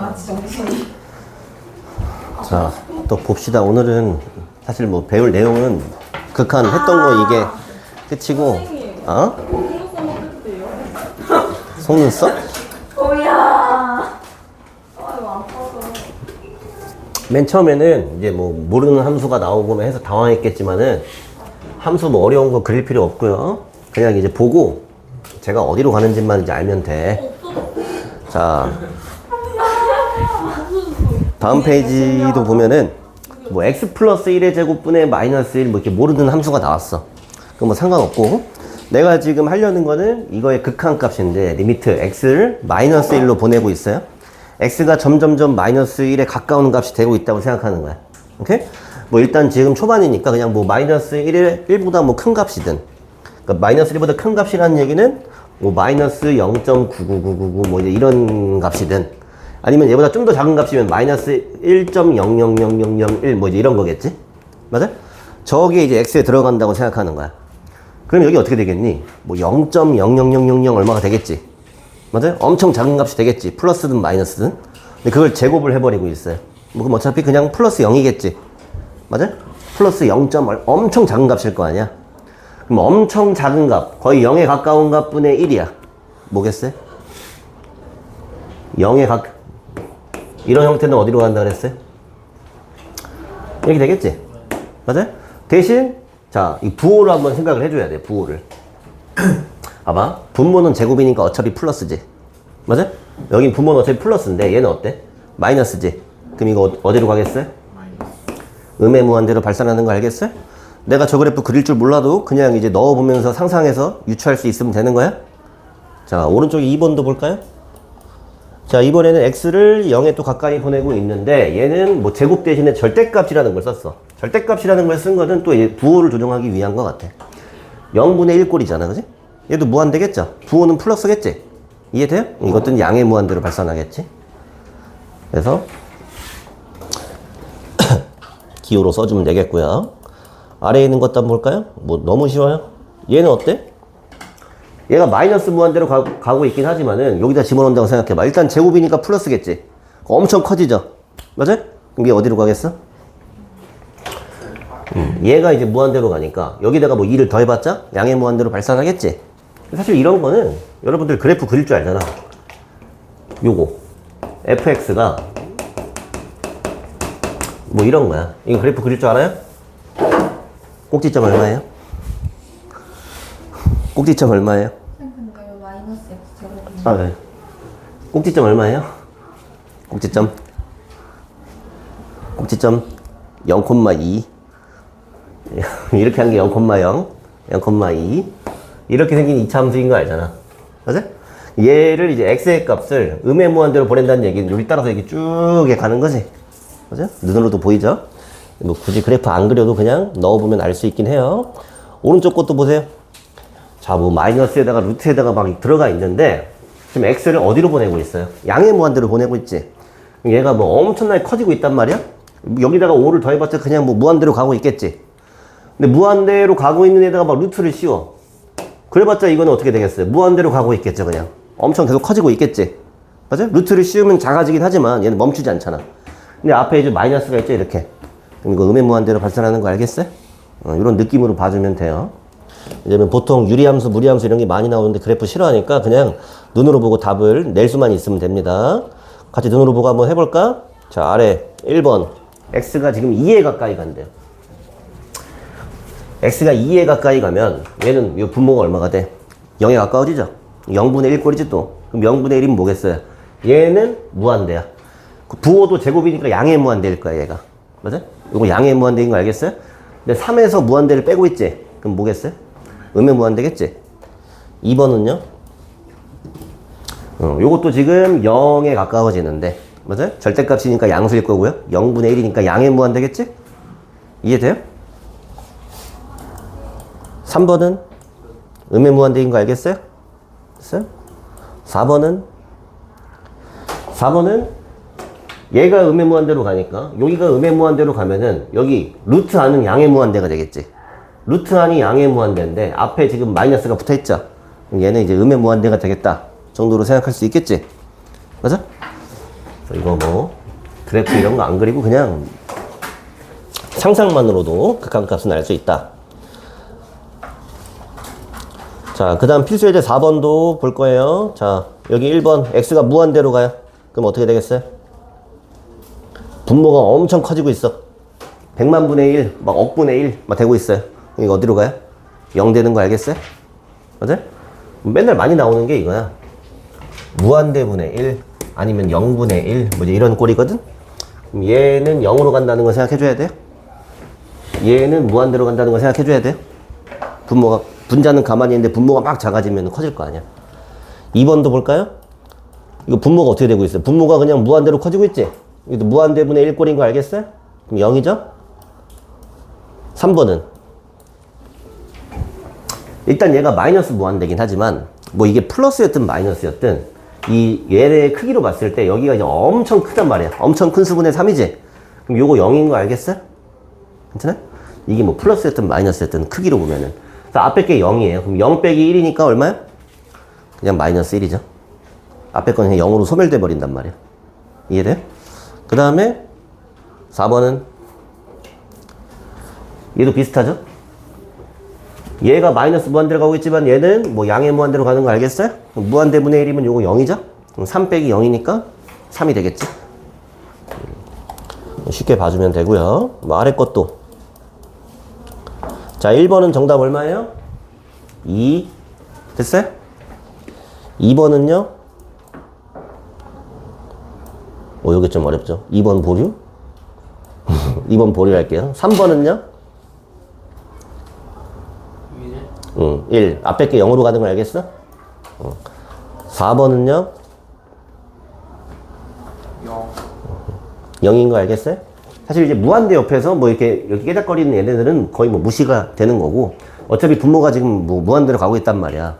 아, 정신이. 자, 또 봅시다. 오늘은 사실 뭐 배울 내용은 극한 했던 거 이게 끝이고. 선생님. 어? 속눈썹 어땠대요? 속눈썹? 뭐야. 아이고, 아파서. 맨 처음에는 이제 뭐 모르는 함수가 나오고 해서 당황했겠지만은 함수 뭐 어려운 거 그릴 필요 없고요. 그냥 이제 보고 제가 어디로 가는지만 이제 알면 돼. 자, 다음 페이지도 보면은 뭐 x 플러스 1의 제곱분의 마이너스 1 뭐 이렇게 모르는 함수가 나왔어. 그럼 뭐 상관없고 내가 지금 하려는 거는 이거의 극한값인데 리미트 x를 마이너스 1로 보내고 있어요. x가 점점점 마이너스 1에 가까운 값이 되고 있다고 생각하는 거야. 오케이? 뭐 일단 지금 초반이니까 그냥 뭐 마이너스 1보다 뭐 큰 값이든, 그러니까 마이너스 1보다 큰 값이라는 얘기는 뭐 마이너스 0.99999 뭐 이제 이런 값이든, 아니면 얘보다 좀 더 작은 값이면 마이너스 1.0000001 뭐 이제 이런 거겠지? 맞아? 저게 이제 x에 들어간다고 생각하는 거야. 그럼 여기 어떻게 되겠니? 뭐 0.00000 얼마가 되겠지? 맞아요? 엄청 작은 값이 되겠지. 플러스든 마이너스든. 근데 그걸 제곱을 해버리고 있어요. 뭐 그럼 어차피 그냥 플러스 0이겠지. 맞아요? 플러스 0. 엄청 작은 값일 거 아니야? 그럼 엄청 작은 값, 거의 0에 가까운 값분의 1이야. 뭐겠어요? 0에 이런 형태는 어디로 간다 그랬어요? 이렇게 되겠지? 맞아요? 대신 자, 이 부호를 한번 생각을 해줘야 돼. 부호를. 봐봐. 분모는 제곱이니까 어차피 플러스지. 맞아? 여긴 분모는 어차피 플러스인데 얘는 어때? 마이너스지. 그럼 이거 어디로 가겠어요? 음의 무한대로 발산하는 거 알겠어요? 내가 저 그래프 그릴 줄 몰라도 그냥 이제 넣어보면서 상상해서 유추할 수 있으면 되는 거야? 자, 오른쪽에 2번도 볼까요? 자, 이번에는 x를 0에 또 가까이 보내고 있는데 얘는 뭐 제곱 대신에 절대값이라는 걸 썼어. 절대값이라는 걸 쓴 거는 또 부호를 조정하기 위한 것 같아. 0분의 1꼴이잖아, 그지? 얘도 무한대겠죠? 부호는 플러스겠지? 이해돼요? 이것도 양의 무한대로 발산하겠지? 그래서 기호로 써주면 되겠고요. 아래에 있는 것도 한번 볼까요? 뭐 너무 쉬워요? 얘는 어때? 얘가 마이너스 무한대로 가고 있긴 하지만은 여기다 집어넣는다고 생각해봐. 일단 제곱이니까 플러스겠지? 엄청 커지죠? 맞아요? 그럼 얘 어디로 가겠어? 얘가 이제 무한대로 가니까 여기다가 뭐 2를 더해봤자 양의 무한대로 발산하겠지? 사실 이런 거는 여러분들 그래프 그릴 줄 알잖아. 요거 fx가 뭐 이런 거야. 이거 그래프 그릴 줄 알아요? 꼭지점 얼마예요? 꼭지점 얼마예요? 생각해요. 마이너스 X 제곱. 아, 네. 꼭지점 얼마예요? 꼭지점 0,2 이렇게 한 게 0,0 0,2 이렇게 생긴 2차 함수인 거 알잖아. 맞아? 얘를 이제 x의 값을 음의 무한대로 보낸다는 얘기는 여기 따라서 이렇게 쭉 가는 거지. 맞아? 눈으로도 보이죠? 뭐 굳이 그래프 안 그려도 그냥 넣어보면 알 수 있긴 해요. 오른쪽 것도 보세요. 자, 뭐 마이너스에다가 루트에다가 막 들어가 있는데 지금 x를 어디로 보내고 있어요? 양의 무한대로 보내고 있지. 얘가 뭐 엄청나게 커지고 있단 말이야? 여기다가 5를 더해봤자 그냥 뭐 무한대로 가고 있겠지. 근데 무한대로 가고 있는 데다가 막 루트를 씌워. 그래봤자 이거는 어떻게 되겠어요? 무한대로 가고 있겠죠, 그냥. 엄청 계속 커지고 있겠지. 맞아? 루트를 씌우면 작아지긴 하지만 얘는 멈추지 않잖아. 근데 앞에 이제 마이너스가 있죠, 이렇게. 그럼 이거 음의 무한대로 발산하는 거 알겠어요? 이런 느낌으로 봐주면 돼요. 왜냐면 보통 유리함수, 무리함수 이런 게 많이 나오는데 그래프 싫어하니까 그냥 눈으로 보고 답을 낼 수만 있으면 됩니다. 같이 눈으로 보고 한번 해볼까? 자, 아래 1번. x가 지금 2에 가까이 간대요. x가 2에 가까이 가면 얘는 이 분모가 얼마가 돼? 0에 가까워지죠? 0분의 1 꼴이지 또. 그럼 0분의 1이면 뭐겠어요? 얘는 무한대야. 부호도 제곱이니까 양의 무한대일 거야, 얘가. 맞아? 이거 양의 무한대인 거 알겠어요? 근데 3에서 무한대를 빼고 있지? 그럼 뭐겠어요? 음의 무한대겠지? 2번은요? 요것도 지금 0에 가까워지는데, 맞아요? 절대값이니까 양수일 거고요. 0분의 1이니까 양의 무한대겠지? 이해돼요? 3번은 음의 무한대인 거 알겠어요? 됐어요? 4번은 얘가 음의 무한대로 가니까 여기가 음의 무한대로 가면은 여기 루트 안은 양의 무한대가 되겠지. 루트 안이 양의 무한대인데 앞에 지금 마이너스가 붙어있죠. 그럼 얘는 이제 음의 무한대가 되겠다 정도로 생각할 수 있겠지. 맞아? 이거 뭐 그래프 이런 거 안 그리고 그냥 상상만으로도 극한값은 알 수 있다. 자, 그 다음 필수 예제 4번도 볼 거예요. 자, 여기 1번 x가 무한대로 가요. 그럼 어떻게 되겠어요? 분모가 엄청 커지고 있어. 100만 분의 1, 막 억분의 1, 막 되고 있어요. 이거 어디로 가요? 0 되는 거 알겠어요? 맞아? 맨날 많이 나오는 게 이거야. 무한대분의 1, 아니면 0분의 1, 뭐 이런 꼴이거든? 그럼 얘는 0으로 간다는 거 생각해줘야 돼요. 얘는 무한대로 간다는 거 생각해줘야 돼요. 분모가, 분자는 가만히 있는데 분모가 막 작아지면 커질 거 아니야. 2번도 볼까요? 이거 분모가 어떻게 되고 있어요? 분모가 그냥 무한대로 커지고 있지? 이것도 무한대분의 1 꼴인 거 알겠어요? 그럼 0이죠? 3번은 일단 얘가 마이너스 무한대긴 하지만 뭐 이게 플러스였든 마이너스였든 이 얘의 크기로 봤을 때 여기가 이제 엄청 크단 말이야. 엄청 큰 수분의 3이지? 그럼 요거 0인 거 알겠어요? 괜찮아? 이게 뭐 플러스였든 마이너스였든 크기로 보면은. 그래서 앞에 게 0이에요. 그럼 0 빼기 1이니까 얼마야? 그냥 마이너스 1이죠. 앞에 건 그냥 0으로 소멸돼 버린단 말이야. 이해돼? 그 다음에 4번은 얘도 비슷하죠? 얘가 마이너스 무한대로 가고 있지만 얘는 뭐 양의 무한대로 가는 거 알겠어요? 무한대분의 1이면 요거 0이죠? 그럼 3 빼기 0이니까 3이 되겠지? 쉽게 봐주면 되고요. 뭐 아래 것도. 자, 1번은 정답 얼마예요? 2. 됐어요? 2번은요? 요게 좀 어렵죠? 2번 보류? 2번 보류 할게요. 3번은요? 1. 앞에 게 0으로 가는 거 알겠어? 4번은요? 0인 거 알겠어요? 사실 이제 무한대 옆에서 뭐 이렇게 깨작거리는 얘네들은 거의 뭐 무시가 되는 거고, 어차피 분모가 지금 뭐 무한대로 가고 있단 말이야.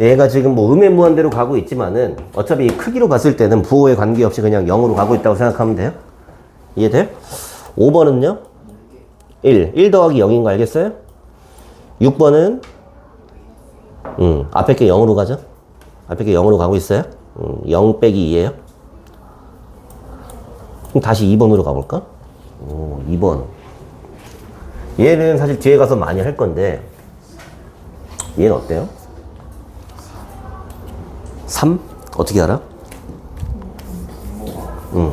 얘가 지금 뭐 음의 무한대로 가고 있지만은 어차피 크기로 봤을 때는 부호에 관계없이 그냥 0으로 가고 있다고 생각하면 돼요? 이해돼요? 5번은요? 1 더하기 0인 거 알겠어요? 6번은 앞에 게 0으로 가죠? 앞에 게 0으로 가고 있어요? 0 빼기 2예요? 그럼 다시 2번으로 가볼까? 2번. 얘는 사실 뒤에 가서 많이 할 건데, 얘는 어때요? 3? 어떻게 알아? 응.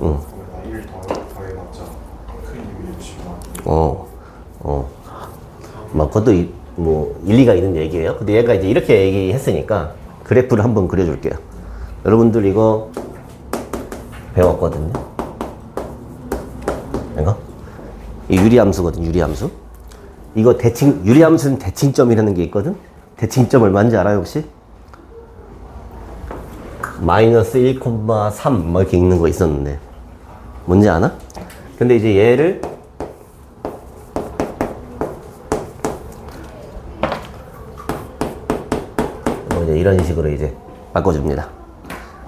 응. 막 그것도 뭐 일리가 있는 얘기예요. 근데 얘가 이제 이렇게 얘기했으니까 그래프를 한번 그려줄게요. 여러분들 이거 배웠거든요. 이거? 이 유리함수거든, 유리함수. 이거 유리함수는 대칭점이라는 게 있거든? 대칭점 얼마인지 알아요, 혹시? 마이너스 1,3 뭐 이렇게 읽는 거 있었는데. 뭔지 아나? 근데 이제 얘를 이제 이런 식으로 이제 바꿔줍니다.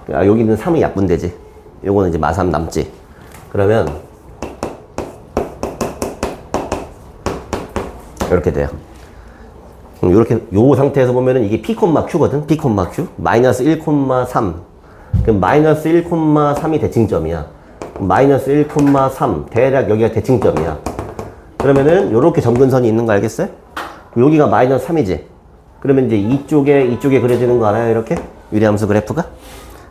여기는 3이 약분되지. 요거는 이제 마3 남지. 그러면 이렇게 돼요. 이렇게 요 상태에서 보면은 이게 P, Q거든. P, Q. 마이너스 1,3. 그럼 마이너스 1,3이 대칭점이야. 마이너스 1,3 대략 여기가 대칭점이야. 그러면은 요렇게 점근선이 있는 거 알겠어요? 여기가 마이너스 3이지. 그러면 이제 이쪽에 그려지는 거 알아요? 이렇게 유리함수 그래프가.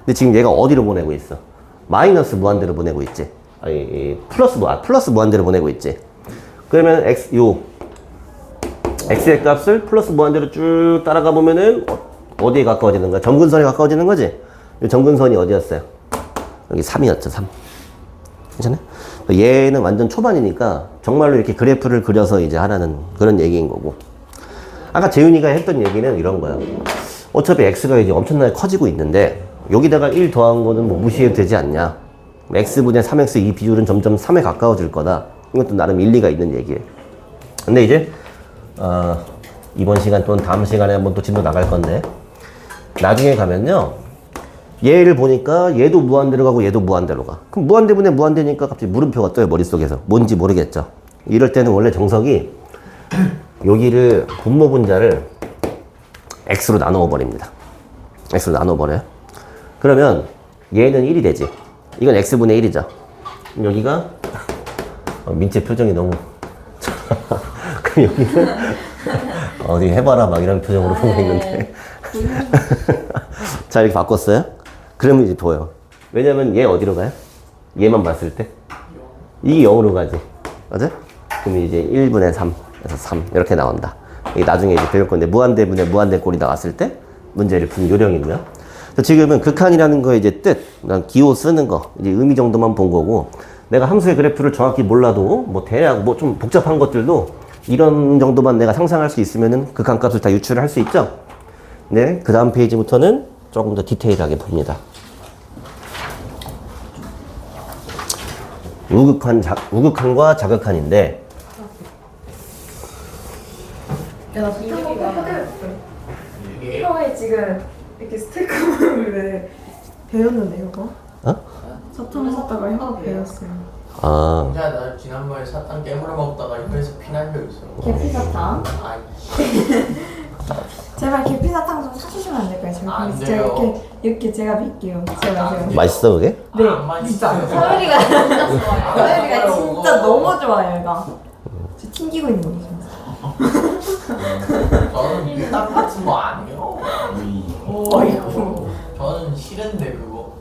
근데 지금 얘가 어디로 보내고 있어? 마이너스 무한대로 보내고 있지. 아니 플러스 무한대로 보내고 있지. 그러면 x의 값을 플러스 무한대로 쭉 따라가 보면은 어디에 가까워지는 거야? 점근선에 가까워지는 거지? 이 점근선이 어디였어요? 여기 3이었죠, 3. 괜찮아? 얘는 완전 초반이니까 정말로 이렇게 그래프를 그려서 이제 하라는 그런 얘기인 거고. 아까 재윤이가 했던 얘기는 이런 거야. 어차피 x가 이제 엄청나게 커지고 있는데 여기다가 1 더한 거는 뭐 무시해도 되지 않냐? x분의 3x 이 비율은 점점 3에 가까워질 거다. 이것도 나름 일리가 있는 얘기예요. 근데 이제 이번 시간 또는 다음 시간에 한번 또 진도 나갈 건데, 나중에 가면요, 얘를 보니까 얘도 무한대로 가고 얘도 무한대로 가. 그럼 무한대분의 무한대니까 갑자기 물음표가 떠요, 머릿속에서. 뭔지 모르겠죠. 이럴 때는 원래 정석이 여기를 분모 분자를 x로 나누어 버립니다. x로 나누어 버려요. 그러면 얘는 1이 되지. 이건 x분의 1이죠. 여기가 민채 표정이 너무 그럼 여기는 어디 해봐라 막 이런 표정으로 보고 있는데 자 이렇게 바꿨어요? 그러면 이제 보여. 왜냐면 얘 어디로 가요? 얘만 봤을 때 이게 0으로 가지. 맞아? 그럼 이제 1분의 3에서 3 이렇게 나온다. 이게 나중에 이제 배울 건데 무한대분의 무한대꼴이 나왔을 때 문제를 푼 요령이고요. 지금은 극한이라는 거의 이제 뜻, 난 기호 쓰는 거, 이제 의미 정도만 본 거고, 내가 함수의 그래프를 정확히 몰라도 뭐 대략 뭐 좀 복잡한 것들도 이런 정도만 내가 상상할 수 있으면은 극한값을 다 유출을 할 수 있죠. 네, 그 다음 페이지부터는 조금 더 디테일하게 봅니다. 우극한과 자극한인데, 야, 나 사탕 먹고 해드렸어. 형이 지금 이렇게 스테이크를 배웠는데 이거? 어? 사탕 먹다가 형 배웠어요. 아, 야, 나 지난번에 사탕 깨물어 먹다가 혀에서 피난 적 있어. 계피 사탕? 아이, 제발 계피 사탕 좀 사주시면 안 될까요? 제가 안 진짜 돼요. 이렇게 제가 빌게요. 제가. 맛있어 그게? 네, 안 맛있어요. 진짜. 서율이가 서율이가 진짜 너무 좋아요, 얘가. 저 튕기고 있는 거죠, 진짜. 저는 밀당 같은 거 안 해요. 어이구. 저는 싫은데 그거.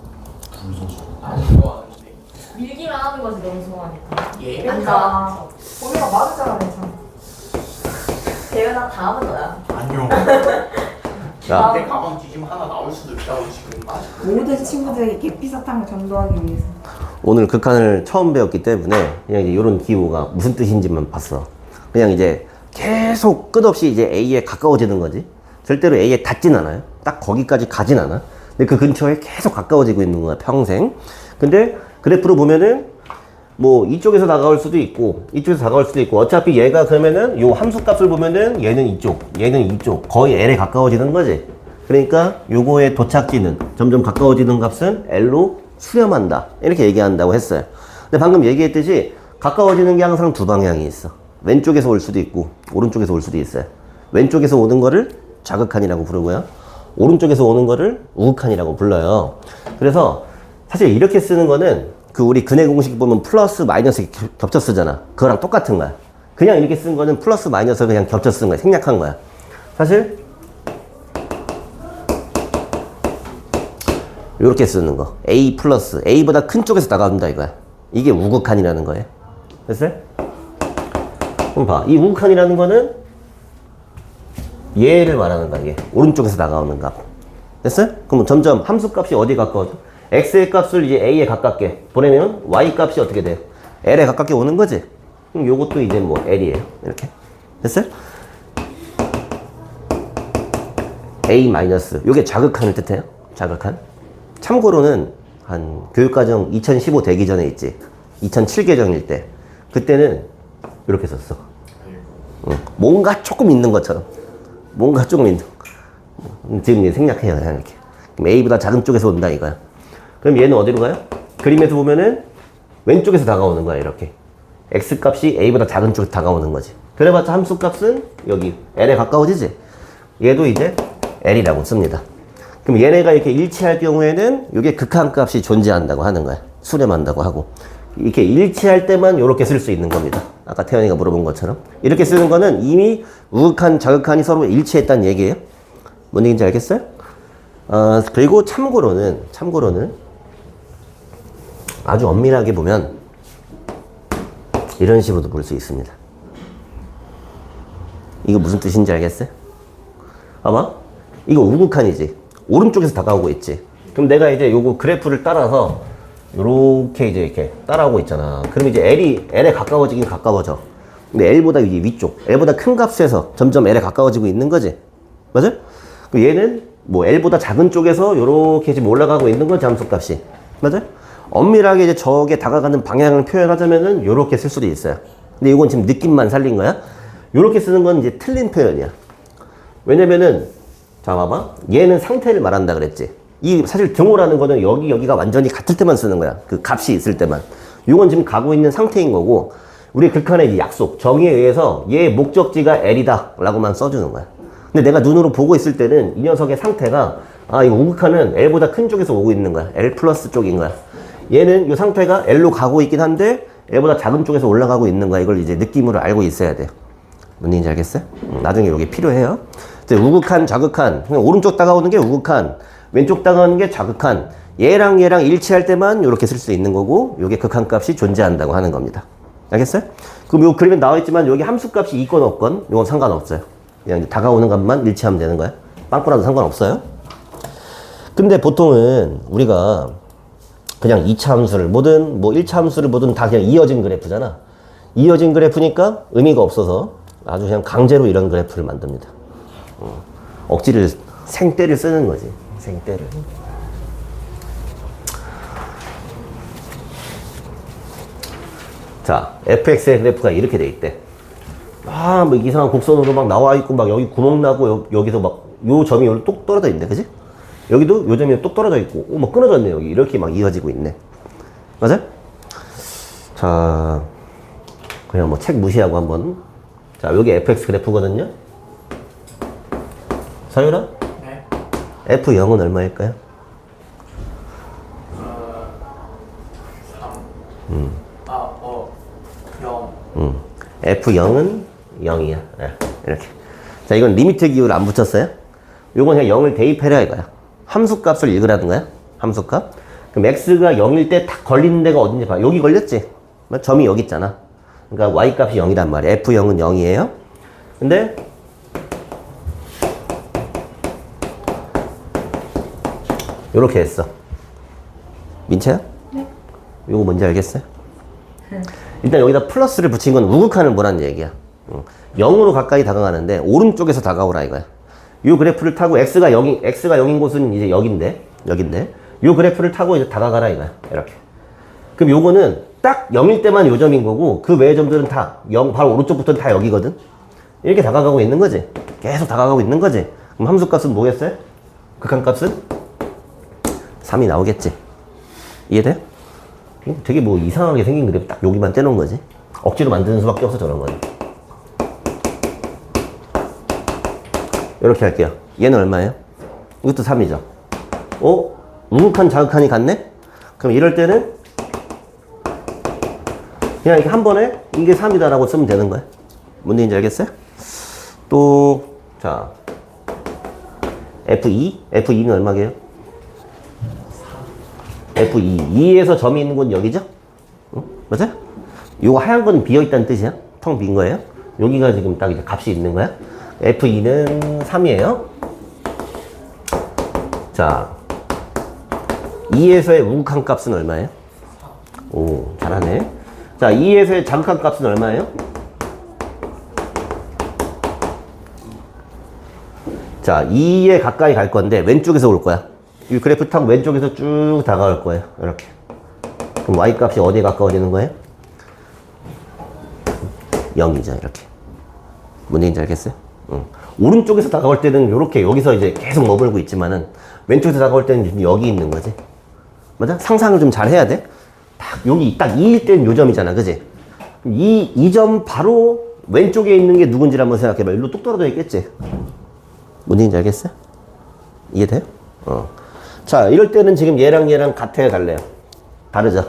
안 좋아하는데. 밀기만 하는 거지 너무 좋아하니까. 예. 그러니까 우리가 맞았잖아, 괜찮아. 대현아 다음은 너야. 아니요. 자, 내 가방 뒤지면 하나 나올 수도 있다고 지금 말. 모든 친구들에게 계피 사탕을 전도하기 위해서. 오늘 극한을 처음 배웠기 때문에 그냥 이제 이런 기호가 무슨 뜻인지만 봤어. 그냥 이제 계속 끝없이 이제 A에 가까워지는 거지. 절대로 A에 닿진 않아요. 딱 거기까지 가진 않아. 근데 그 근처에 계속 가까워지고 있는 거야, 평생. 근데 그래프로 보면은 뭐 이쪽에서 다가올 수도 있고 이쪽에서 다가올 수도 있고 어차피 얘가 그러면은 요 함수 값을 보면은 얘는 이쪽, 얘는 이쪽 거의 L에 가까워지는 거지. 그러니까 요거의 도착지는 점점 가까워지는 값은 L로 수렴한다. 이렇게 얘기한다고 했어요. 근데 방금 얘기했듯이 가까워지는 게 항상 두 방향이 있어. 왼쪽에서 올 수도 있고 오른쪽에서 올 수도 있어요. 왼쪽에서 오는 거를 자극한이라고 부르고요. 오른쪽에서 오는 거를 우극한이라고 불러요. 그래서 사실 이렇게 쓰는 거는 그 우리 근해 공식 보면 플러스 마이너스 이렇게 겹쳐 쓰잖아. 그거랑 똑같은 거야. 그냥 이렇게 쓴 거는 플러스 마이너스 그냥 겹쳐 쓴 거야. 생략한 거야. 사실 이렇게 쓰는 거. A 플러스 A보다 큰 쪽에서 나간다 이거야. 이게 우극한이라는 거예요. 됐어요? 그럼 봐. 이 우극한이라는 거는 얘를 말하는 거야. 얘. 오른쪽에서 나가오는 값. 됐어요? 그럼 점점 함수 값이 어디에 가까워져? x의 값을 이제 a에 가깝게 보내면 y 값이 어떻게 돼요? l에 가깝게 오는 거지. 그럼 요것도 이제 뭐 l이에요. 이렇게. 됐어요? a 마이너스. 요게 자극한을 뜻해요. 자극한. 참고로는 한 교육과정 2015 되기 전에 있지. 2007 개정일 때. 그때는 이렇게 썼어. 뭔가 조금 있는 것처럼. 뭔가 조금 있는 거. 지금 이제 생략해요. 그냥 이렇게. 그럼 a보다 작은 쪽에서 온다 이거야. 그럼 얘는 어디로 가요? 그림에서 보면은 왼쪽에서 다가오는 거야, 이렇게. x 값이 a보다 작은 쪽에 다가오는 거지. 그래봤자 함수 값은 여기 l에 가까워지지. 얘도 이제 l이라고 씁니다. 그럼 얘네가 이렇게 일치할 경우에는 이게 극한 값이 존재한다고 하는 거야. 수렴한다고 하고. 이렇게 일치할 때만 이렇게 쓸 수 있는 겁니다. 아까 태연이가 물어본 것처럼. 이렇게 쓰는 거는 이미 우극한, 자극한이 서로 일치했다는 얘기예요. 뭔 얘기인지 알겠어요? 그리고 참고로는 아주 엄밀하게 보면 이런 식으로도 볼 수 있습니다. 이거 무슨 뜻인지 알겠어요? 아마 이거 우극한이지. 오른쪽에서 다가오고 있지. 그럼 내가 이제 요거 그래프를 따라서 요렇게 이제 이렇게 따라오고 있잖아. 그럼 이제 L에 가까워지긴 가까워져. 근데 L보다 이제 위쪽, L보다 큰 값에서 점점 L에 가까워지고 있는 거지. 맞아? 그럼 얘는 뭐 L보다 작은 쪽에서 요렇게 지금 올라가고 있는 거지, 함수값이. 맞아? 엄밀하게 이제 저게 다가가는 방향을 표현하자면은 요렇게 쓸 수도 있어요. 근데 이건 지금 느낌만 살린 거야. 요렇게 쓰는 건 이제 틀린 표현이야. 왜냐면은 자 봐봐. 얘는 상태를 말한다 그랬지. 이 사실 등호라는 거는 여기가 완전히 같을 때만 쓰는 거야. 그 값이 있을 때만. 이건 지금 가고 있는 상태인 거고 우리 극한의 이제 약속, 정의에 의해서 얘의 목적지가 L이다 라고만 써주는 거야. 근데 내가 눈으로 보고 있을 때는 이 녀석의 상태가 아, 이거 우극한은 L보다 큰 쪽에서 오고 있는 거야. L 플러스 쪽인 거야. 얘는 이 상태가 L로 가고 있긴 한데 L보다 작은 쪽에서 올라가고 있는 거야. 이걸 이제 느낌으로 알고 있어야 돼요. 뭔 얘기인지 알겠어요? 나중에 이게 필요해요. 우극한, 자극한. 오른쪽 다가오는 게 우극한, 왼쪽 다가오는 게 자극한. 얘랑 얘랑 일치할 때만 이렇게 쓸 수 있는 거고, 요게 극한값이 존재한다고 하는 겁니다. 알겠어요? 그럼 요 그림에 나와 있지만 여기 함수값이 있건 없건 이건 상관없어요. 그냥 다가오는 값만 일치하면 되는 거야. 빵꾸라도 상관없어요. 근데 보통은 우리가 그냥 2차 함수를 뭐든 뭐 1차 함수를 뭐든 다 그냥 이어진 그래프잖아. 이어진 그래프니까 의미가 없어서 아주 그냥 강제로 이런 그래프를 만듭니다. 억지를 생떼를 쓰는 거지. 생떼를. 자, fx의 그래프가 이렇게 돼 있대. 뭐 이상한 곡선으로 막 나와 있고, 막 여기 구멍 나고, 여기서 막, 요 점이 여기 똑 떨어져 있네. 그지? 여기도 요 점이 똑 떨어져 있고, 막 끊어졌네. 여기. 이렇게 막 이어지고 있네. 맞아? 자, 그냥 뭐 책 무시하고 한번. 자, 여기 fx 그래프거든요. 서율아? 네. f0은 얼마일까요? 3. 0. F0은 0이야. 이렇게. 자, 이건 리미트 기호를 안 붙였어요. 요건 그냥 0을 대입해라 이거야. 함수값을 읽으라는 거야. 함수값. 그럼 x가 0일 때 딱 걸리는 데가 어딘지 봐. 여기 걸렸지? 점이 여기 있잖아. 그러니까 y값이 0이란 말이야. F0은 0이에요. 근데 요렇게 했어. 민채야? 네. 요거 뭔지 알겠어요? 일단 여기다 플러스를 붙인 건 우극한을 뭐라는 얘기야. 0으로 가까이 다가가는데 오른쪽에서 다가오라 이거야. 이 그래프를 타고 x가 0인 곳은 이제 여긴데 이 그래프를 타고 이제 다가가라 이거야. 이렇게. 그럼 요거는 딱 0일 때만 요 점인 거고 그 외의 점들은 다 0, 바로 오른쪽부터는 다 여기거든. 이렇게 다가가고 있는 거지. 계속 다가가고 있는 거지. 그럼 함수값은 뭐겠어요? 극한값은 3이 나오겠지. 이해돼? 되게 뭐 이상하게 생긴 그래프 딱 여기만 떼놓은 거지. 억지로 만드는 수밖에 없어 저런 거는. 이렇게 할게요. 얘는 얼마예요? 이것도 3이죠. 우극한 자극한이 같네? 그럼 이럴 때는 그냥 이렇게 한 번에 이게 3이다라고 쓰면 되는 거야. 뭔 얘기인지 알겠어요? 또, 자, F2는 얼마게요? F2. 2에서 점이 있는 곳은 여기죠? 맞아? 요거 하얀 건 비어있다는 뜻이야? 텅 빈 거예요? 여기가 지금 딱 이제 값이 있는 거야? F2는 3이에요. 자, 2에서의 우극한 값은 얼마예요? 오, 잘하네. 자, 2에서의 자극한 값은 얼마예요? 자, 2에 가까이 갈 건데 왼쪽에서 올 거야. 이 그래프 타고 왼쪽에서 쭉 다가올 거예요. 이렇게. 그럼 y 값이 어디에 가까워지는 거예요? 0이죠. 이렇게. 뭔 얘기인지 알겠어요? 오른쪽에서 다가올 때는 이렇게 여기서 이제 계속 머물고 있지만은 왼쪽에서 다가올 때는 여기 있는 거지. 맞아? 상상을 좀 잘 해야 돼. 딱 여기 딱 2일 때는 요 점이잖아. 그지? 이 점 바로 왼쪽에 있는 게 누군지 한번 생각해봐. 일로 뚝 떨어져 있겠지? 뭔 얘기인지 알겠어요? 이해돼요? 자, 이럴 때는 지금 얘랑 같아요, 달라요? 다르죠?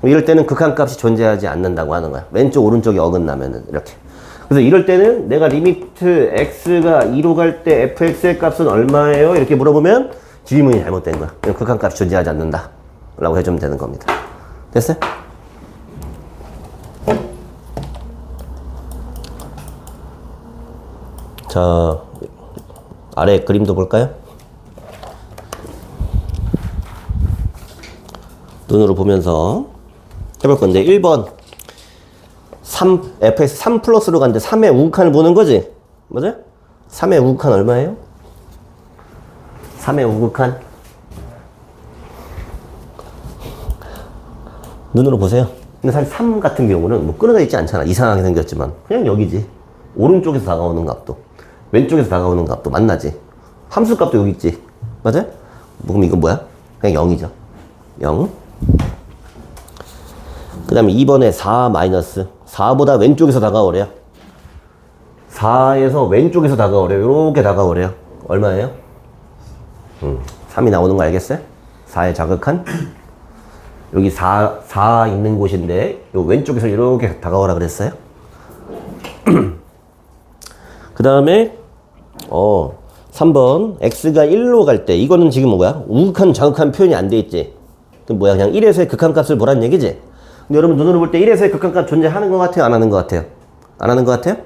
이럴 때는 극한값이 존재하지 않는다고 하는 거야. 왼쪽, 오른쪽이 어긋나면은, 이렇게. 그래서 이럴 때는 내가 리미트 x가 2로 갈 때 fx의 값은 얼마예요? 이렇게 물어보면 질문이 잘못된 거야. 극한값이 존재하지 않는다. 라고 해주면 되는 겁니다. 됐어요? 자, 아래 그림도 볼까요? 눈으로 보면서 해볼 건데 1번 fx 3 플러스로 갔는데 3의 우극한을 보는 거지? 맞아요? 3의 우극한 얼마예요? 3의 우극한 눈으로 보세요. 근데 사실 3 같은 경우는 뭐 끊어져 있지 않잖아. 이상하게 생겼지만 그냥 여기지. 오른쪽에서 다가오는 값도 왼쪽에서 다가오는 값도 만나지. 함수 값도 여기 있지. 맞아요? 그럼 이건 뭐야? 그냥 0이죠. 0. 그 다음에 2번에 4 마이너스 4보다 왼쪽에서 다가오래요. 4에서 왼쪽에서 다가오래요. 이렇게 다가오래요. 얼마예요? 3이 나오는 거 알겠어요? 4의 자극한 여기 4 있는 곳인데 요 왼쪽에서 이렇게 다가오라 그랬어요. 그 다음에 3번 x가 1로 갈 때 이거는 지금 뭐야? 우극한 자극한 표현이 안 돼 있지. 그럼 뭐야? 그냥 1에서의 극한값을 보란 얘기지. 근데 여러분 눈으로 볼 때 1에서의 극한값 존재하는 것 같아요? 안 하는 것 같아요? 안 하는 것 같아요?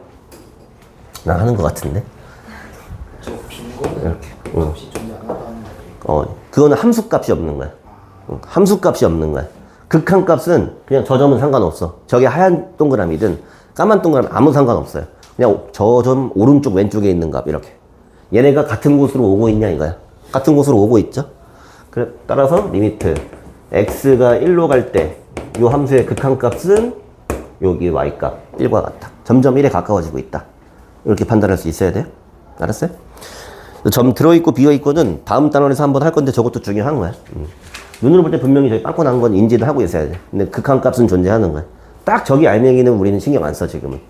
난 하는 것 같은데. 저빈 거는 이렇게. 값이 존재 안 한다는 말이에요. 그거는 함수값이 없는 거야. 함수값이 없는 거야. 극한값은 그냥 저 점은 상관없어. 저게 하얀 동그라미든 까만 동그라미 아무 상관없어요. 그냥 저 점 오른쪽 왼쪽에 있는 값 이렇게. 얘네가 같은 곳으로 오고 있냐 이거야. 같은 곳으로 오고 있죠. 그래 따라서 리미트 x가 1로 갈 때 이 함수의 극한값은 여기 y값 1과 같다. 점점 1에 가까워지고 있다. 이렇게 판단할 수 있어야 돼요. 알았어요? 점 들어있고 비어있고는 다음 단원에서 한번 할 건데 저것도 중요한 거야. 눈으로 볼 때 분명히 저기 빵꾸 난 건 인지를 하고 있어야 돼. 근데 극한값은 존재하는 거야. 딱 저기 알맹이는 우리는 신경 안 써 지금은.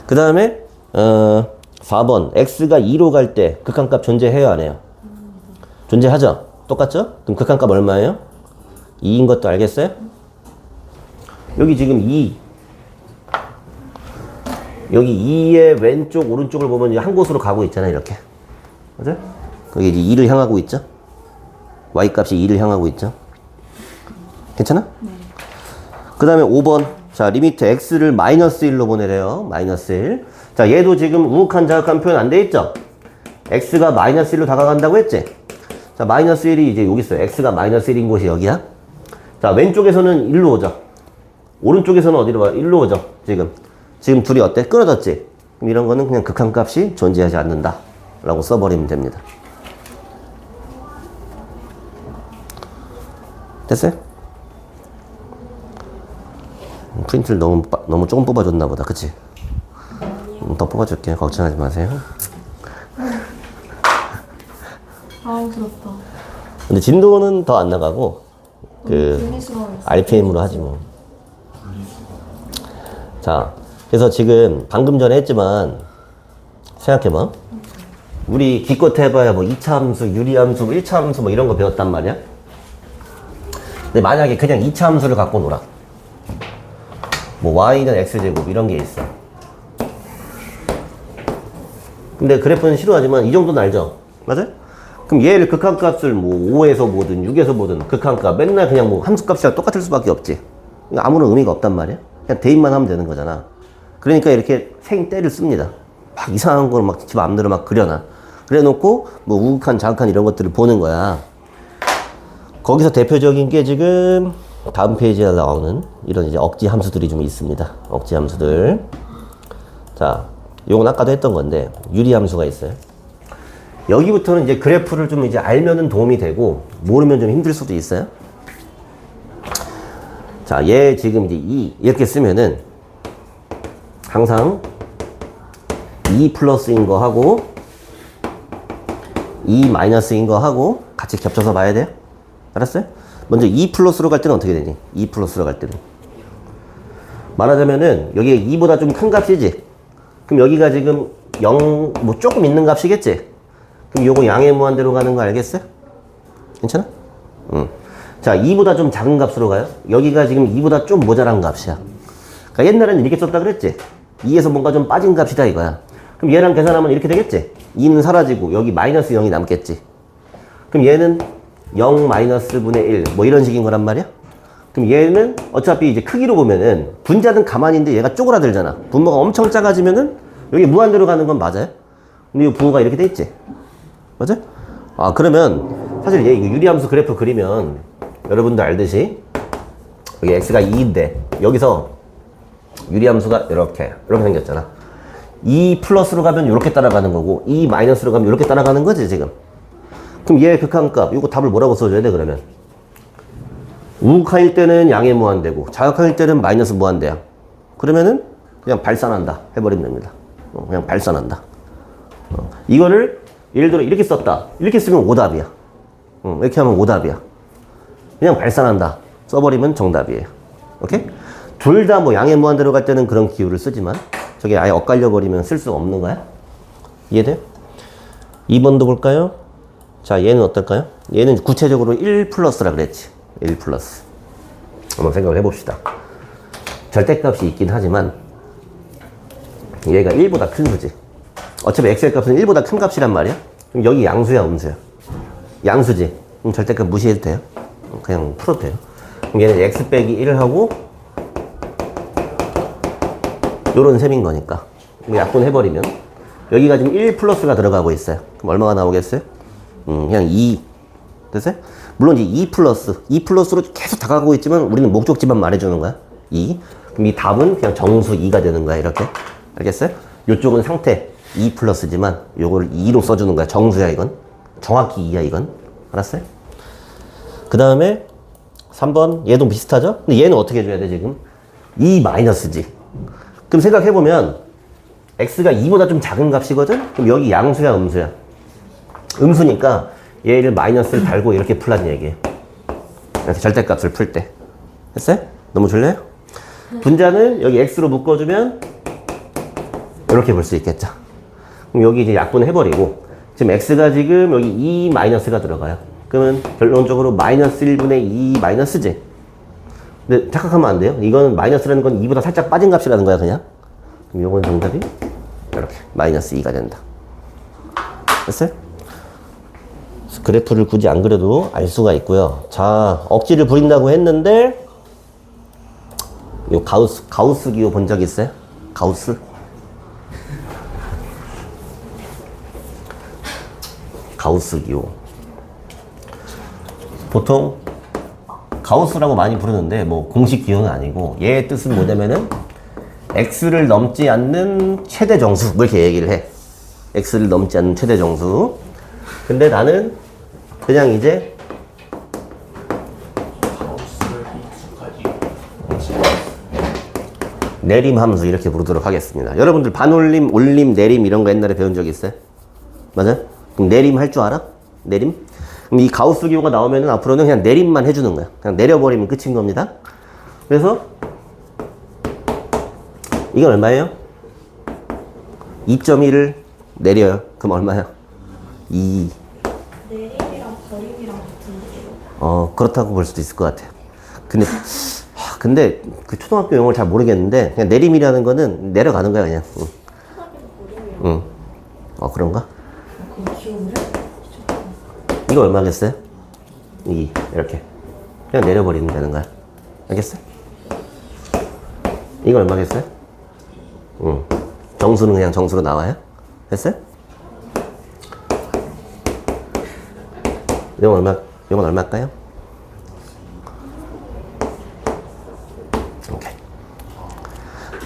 그 다음에 4번 x가 2로 갈 때 극한값 존재해요 안 해요? 존재하죠? 똑같죠? 그럼 극한값 얼마예요? 2인 것도 알겠어요? 여기 지금 2 여기 2의 왼쪽 오른쪽을 보면 한 곳으로 가고 있잖아 이렇게. 맞아요? 거기 이제 2를 향하고 있죠? y값이 2를 향하고 있죠? 괜찮아? 네. 그 다음에 5번 자 리미트 x를 마이너스 1로 보내래요. 마이너스 1. 자 얘도 지금 우극한 자극한 표현 안 돼 있죠? x가 마이너스 1로 다가간다고 했지? 자 마이너스 1이 이제 여기 있어요. x가 마이너스 1인 곳이 여기야. 자 왼쪽에서는 1로 오죠. 오른쪽에서는 어디로 와? 1로 오죠. 지금 둘이 어때? 끊어졌지? 그럼 이런 거는 그냥 극한값이 존재하지 않는다 라고 써버리면 됩니다. 됐어요? 프린트를 너무 조금 뽑아줬나 보다. 그치? 더 뽑아줄게요. 걱정하지 마세요. 아우 부럽다. 근데 진도는 더 안 나가고 분리수거했어. RPM으로 하지 뭐. 자, 그래서 지금 방금 전에 했지만 생각해봐. 우리 기껏 해봐야 뭐 2차 함수, 유리함수, 1차 함수 뭐 이런 거 배웠단 말이야. 근데 만약에 그냥 2차 함수를 갖고 놀아. 뭐 y는 x제곱 이런 게 있어. 근데 그래프는 싫어하지만 이 정도는 알죠? 맞아요? 그럼 얘를 극한값을 뭐 5에서 뭐든 6에서 뭐든 극한값 맨날 그냥 뭐 함수값이랑 똑같을 수밖에 없지. 아무런 의미가 없단 말이야. 그냥 대입만 하면 되는 거잖아. 그러니까 이렇게 생떼를 씁니다. 막 이상한 걸 막 지 마음대로 막 그려놔. 그래 놓고 뭐 우극한 자극한 이런 것들을 보는 거야. 거기서 대표적인 게 지금 다음 페이지에 나오는 이런 이제 억지 함수들이 좀 있습니다. 억지 함수들. 자, 요건 아까도 했던 건데 유리 함수가 있어요. 여기부터는 이제 그래프를 좀 이제 알면은 도움이 되고 모르면 좀 힘들 수도 있어요. 자, 얘 지금 이제 2 이렇게 쓰면은 항상 2 플러스인 거 하고 2 마이너스인 거 하고 같이 겹쳐서 봐야 돼요. 알았어요? 먼저 2 플러스로 갈 때는 어떻게 되니? 2 플러스로 갈 때는 말하자면은 여기에 2보다 좀 큰 값이지. 그럼 여기가 지금 0 뭐 조금 있는 값이겠지. 그럼 요거 양의 무한대로 가는 거 알겠어요? 괜찮아? 응. 자, 2보다 좀 작은 값으로 가요. 여기가 지금 2보다 좀 모자란 값이야. 그러니까 옛날에는 이렇게 썼다 그랬지. 2에서 뭔가 좀 빠진 값이다 이거야. 그럼 얘랑 계산하면 이렇게 되겠지. 2는 사라지고 여기 마이너스 0이 남겠지. 그럼 얘는 0 마이너스 분의 1 뭐 이런 식인 거란 말이야. 그럼 얘는 어차피 이제 크기로 보면은 분자는 가만히 있는데 얘가 쪼그라들잖아. 분모가 엄청 작아지면은 여기 무한대로 가는 건 맞아요. 근데 이 부호가 이렇게 돼 있지. 맞아? 아, 그러면 사실 얘 이거 유리함수 그래프 그리면 여러분도 알듯이 여기 x가 2인데 여기서 유리함수가 이렇게 생겼잖아. 2 플러스로 가면 이렇게 따라가는 거고 2 마이너스로 가면 이렇게 따라가는 거지 지금. 그럼 얘 극한값 이거 답을 뭐라고 써줘야 돼 그러면? 우극한일 때는 양의 무한대고 자극한일 때는 마이너스 무한대야. 그러면은 그냥 발산한다 해버리면 됩니다. 그냥 발산한다. 이거를 예를 들어 이렇게 썼다. 이렇게 쓰면 오답이야. 이렇게 하면 오답이야. 그냥 발산한다 써버리면 정답이에요. 오케이? 둘 다 뭐 양의 무한대로 갈 때는 그런 기호를 쓰지만 저게 아예 엇갈려 버리면 쓸 수 없는 거야. 이해돼? 2번도 볼까요? 자, 얘는 어떨까요? 얘는 구체적으로 1 플러스라 그랬지. 1 플러스. 한번 생각을 해봅시다. 절대값이 있긴 하지만 얘가 1보다 큰 수지. 어차피 x의 값은 1보다 큰 값이란 말이야. 그럼 여기 양수야, 음수야? 양수지. 그럼 절대값 무시해도 돼요. 그냥 풀어도 돼요. 그럼 얘는 x 빼기 1을 하고 요런 셈인 거니까 약분해버리면 여기가 지금 1 플러스가 들어가고 있어요. 그럼 얼마가 나오겠어요? 그냥 2. 됐어요? 물론 이제 2 플러스, 2 플러스로 계속 다가가고 있지만 우리는 목적지만 말해주는 거야. 2. 그럼 이 답은 그냥 정수 2가 되는 거야, 이렇게. 알겠어요? 이쪽은 상태 2 플러스지만 요걸 2로 써주는 거야. 정수야, 이건. 정확히 2야, 이건. 알았어요? 그 다음에 3번 얘도 비슷하죠? 근데 얘는 어떻게 해줘야 돼, 지금? 2 마이너스지. 그럼 생각해보면 x가 2보다 좀 작은 값이거든? 그럼 여기 양수야, 음수야? 음수니까 얘를 마이너스를 달고 이렇게 풀란 얘기예요. 이렇게 절대값을 풀 때. 됐어요? 너무 줄래요? 분자는 여기 x로 묶어주면 이렇게 볼 수 있겠죠. 그럼 여기 이제 약분해버리고 지금 x가 지금 여기 2 마이너스가 들어가요. 그러면 결론적으로 마이너스 1분의 2 마이너스지. 근데 착각하면 안 돼요. 이거는 마이너스라는 건 2보다 살짝 빠진 값이라는 거야, 그냥. 그럼 요건 정답이 이렇게 마이너스 2가 된다. 됐어요? 그래프를 굳이 안 그려도 알 수가 있고요. 자, 억지를 부린다고 했는데 요 가우스 기호 본 적 있어요? 가우스? 가우스 기호. 보통 가우스라고 많이 부르는데 뭐 공식 기호는 아니고 얘의 뜻은 뭐냐면은 x를 넘지 않는 최대 정수 뭐 이렇게 얘기를 해. x를 넘지 않는 최대 정수. 근데 나는 그냥 이제 가우스를 익숙하지. 내림 함수 이렇게 부르도록 하겠습니다. 여러분들 반올림, 올림, 내림 이런 거 옛날에 배운 적 있어요? 맞아요? 그럼 내림 할 줄 알아? 내림? 그럼 이 가우스 기호가 나오면은 앞으로는 그냥 내림만 해주는 거야. 그냥 내려버리면 끝인 겁니다. 그래서 이건 얼마예요? 2.1을 내려요. 그럼 얼마야? 2. 내림이랑 버림이랑 같은데요? 그렇다고 볼 수도 있을 것 같아요. 근데 그 초등학교 용어를 잘 모르겠는데 그냥 내림이라는 거는 내려가는 거야, 그냥. 응. 그런가? 그럼 기억을 해? 이거 얼마겠어요? 2. 이렇게. 그냥 내려버리면 되는 거야. 알겠어? 이거 얼마겠어요? 정수는 그냥 정수로 나와요? 됐어요? 이건 얼마일까요? 오케이.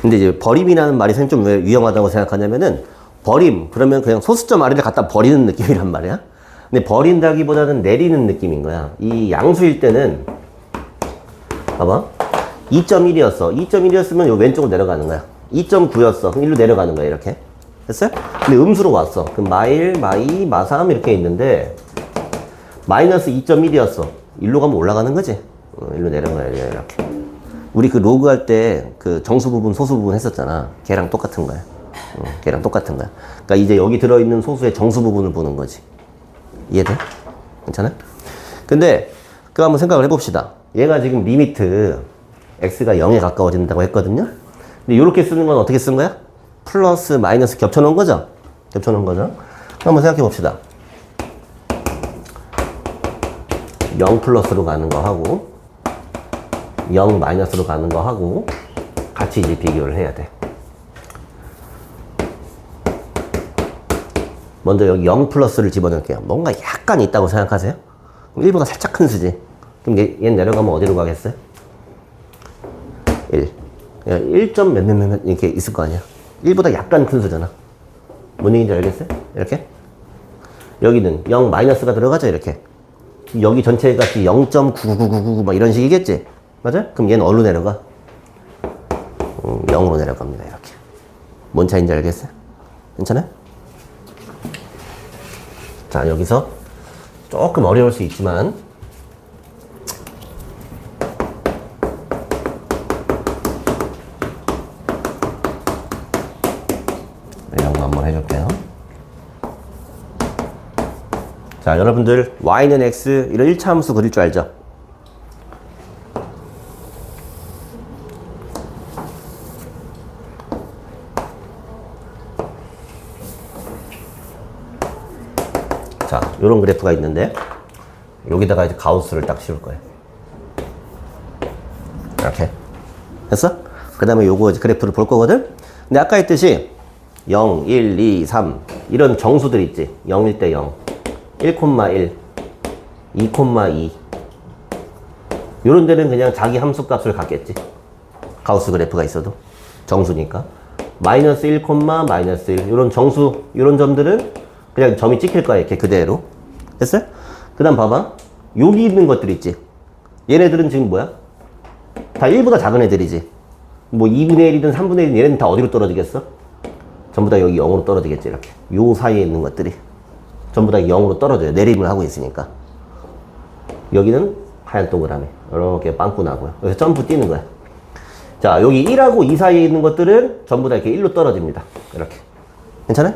근데 이제 버림이라는 말이 선생님 좀 왜 위험하다고 생각하냐면은 버림, 그러면 그냥 소수점 아래를 갖다 버리는 느낌이란 말이야. 근데 버린다기보다는 내리는 느낌인 거야. 이 양수일 때는 봐봐. 2.1이었어. 2.1이었으면 요 왼쪽으로 내려가는 거야. 2.9였어. 그럼 1로 내려가는 거야, 이렇게. 됐어요? 근데 음수로 왔어. 그럼 마1, 마2, 마3 이렇게 있는데 마이너스 2.1이었어. 1로 가면 올라가는 거지. 1로 내려가야 돼, 이렇게. 우리 그 로그 할 때 그 정수 부분, 소수 부분 했었잖아. 걔랑 똑같은 거야. 걔랑 똑같은 거야. 그러니까 이제 여기 들어있는 소수의 정수 부분을 보는 거지. 이해돼? 괜찮아? 근데 그거 한번 생각을 해봅시다. 얘가 지금 리미트 x가 0에 가까워진다고 했거든요. 근데 이렇게 쓰는 건 어떻게 쓴 거야? 플러스 마이너스 겹쳐놓은 거죠? 겹쳐놓은 거죠? 한번 생각해 봅시다. 0 플러스로 가는 거 하고 0 마이너스로 가는 거 하고 같이 이제 비교를 해야 돼. 먼저 여기 0 플러스를 집어넣을게요. 뭔가 약간 있다고 생각하세요? 1보다 살짝 큰 수지. 그럼 얘 내려가면 어디로 가겠어요? 1. 1점 몇몇몇 이렇게 있을 거 아니야. 1보다 약간 큰 수잖아. 뭔 얘기인지 알겠어요? 이렇게. 여기는 0 마이너스가 들어가죠, 이렇게. 여기 전체 값이 0.99999 막 이런 식이겠지? 맞아요? 그럼 얘는 어디로 내려가? 0으로 내려갑니다, 이렇게. 뭔 차이인지 알겠어요? 괜찮아요? 자, 여기서 조금 어려울 수 있지만 이런 거 한번 해줄게요. 자, 여러분들 y는 x 이런 1차 함수 그릴 줄 알죠? 자, 요런 그래프가 있는데 여기다가 이제 가우스를 딱 씌울 거예요. 이렇게 됐어? 그 다음에 요거 이제 그래프를 볼 거거든? 근데 아까 했듯이 0, 1, 2, 3 이런 정수들 있지. 0일 때 0, 1,1, 2,2 요런 데는 그냥 자기 함수 값을 갖겠지. 가우스 그래프가 있어도 정수니까 마이너스 1, 마이너스 1 요런 정수 요런 점들은 그냥 점이 찍힐 거야. 이렇게 그대로 됐어요? 그 다음 봐봐. 여기 있는 것들 있지. 얘네들은 지금 뭐야? 다 1보다 작은 애들이지. 뭐 2분의 1이든 3분의 1이든 얘네는 다 어디로 떨어지겠어? 전부 다 여기 0으로 떨어지겠지. 이렇게 요 사이에 있는 것들이 전부 다 0으로 떨어져요. 내림을 하고 있으니까. 여기는 하얀 동그라미 이렇게 빵꾸 나고요. 여기서 점프 뛰는 거야. 자, 여기 1하고 2 사이에 있는 것들은 전부 다 이렇게 1로 떨어집니다. 이렇게 괜찮아요?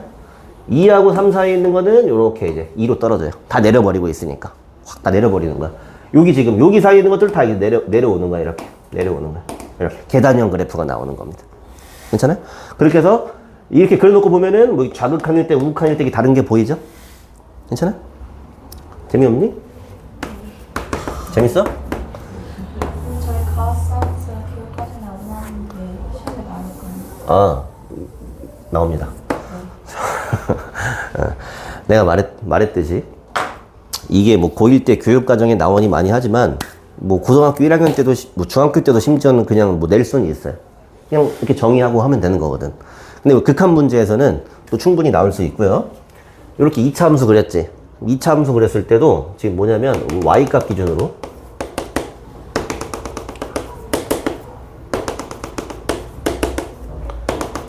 2하고 3 사이에 있는 거는 이렇게 이제 2로 떨어져요. 다 내려버리고 있으니까 확 다 내려버리는 거야. 여기 지금 여기 사이에 있는 것들 다 내려오는 거야. 이렇게 내려오는 거야. 이렇게 계단형 그래프가 나오는 겁니다. 괜찮아요? 그렇게 해서 이렇게 그려놓고 보면은 뭐 좌극한일 때 우극한일 때 다른 게 보이죠? 괜찮아? 재미없니? 재밌어? 저희 가우스 교육까지는 안 나왔는데 시험에 나올 거예요. 아, 나옵니다. 내가 말했듯이 이게 뭐 고1 때 교육과정에 나오니 많이 하지만 뭐 고등학교 1학년 때도 뭐 중학교 때도 심지어는 그냥 뭐 낼 수는 있어요. 그냥 이렇게 정의하고 하면 되는 거거든. 근데 뭐 극한 문제에서는 또 충분히 나올 수 있고요. 이렇게 2차 함수 그렸지. 2차 함수 그렸을 때도 지금 뭐냐면 y값 기준으로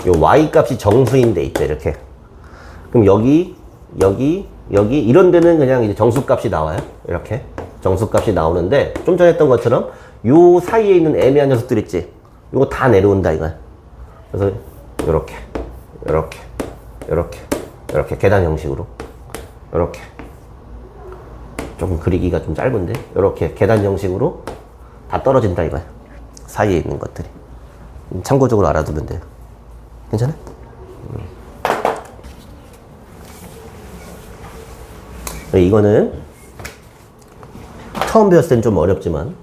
요 y값이 정수인 데 있대. 이렇게. 그럼 여기 이런 데는 그냥 이제 정수값이 나와요. 이렇게 정수값이 나오는데 좀 전에 했던 것처럼 요 사이에 있는 애매한 녀석들 있지. 요거 다 내려온다 이거야. 그래서 이렇게 계단 형식으로 이렇게 조금 그리기가 좀 짧은데 이렇게 계단 형식으로 다 떨어진다 이거야. 사이에 있는 것들이 참고적으로 알아두면 돼요. 괜찮아? 이거는 처음 배웠을 땐 좀 어렵지만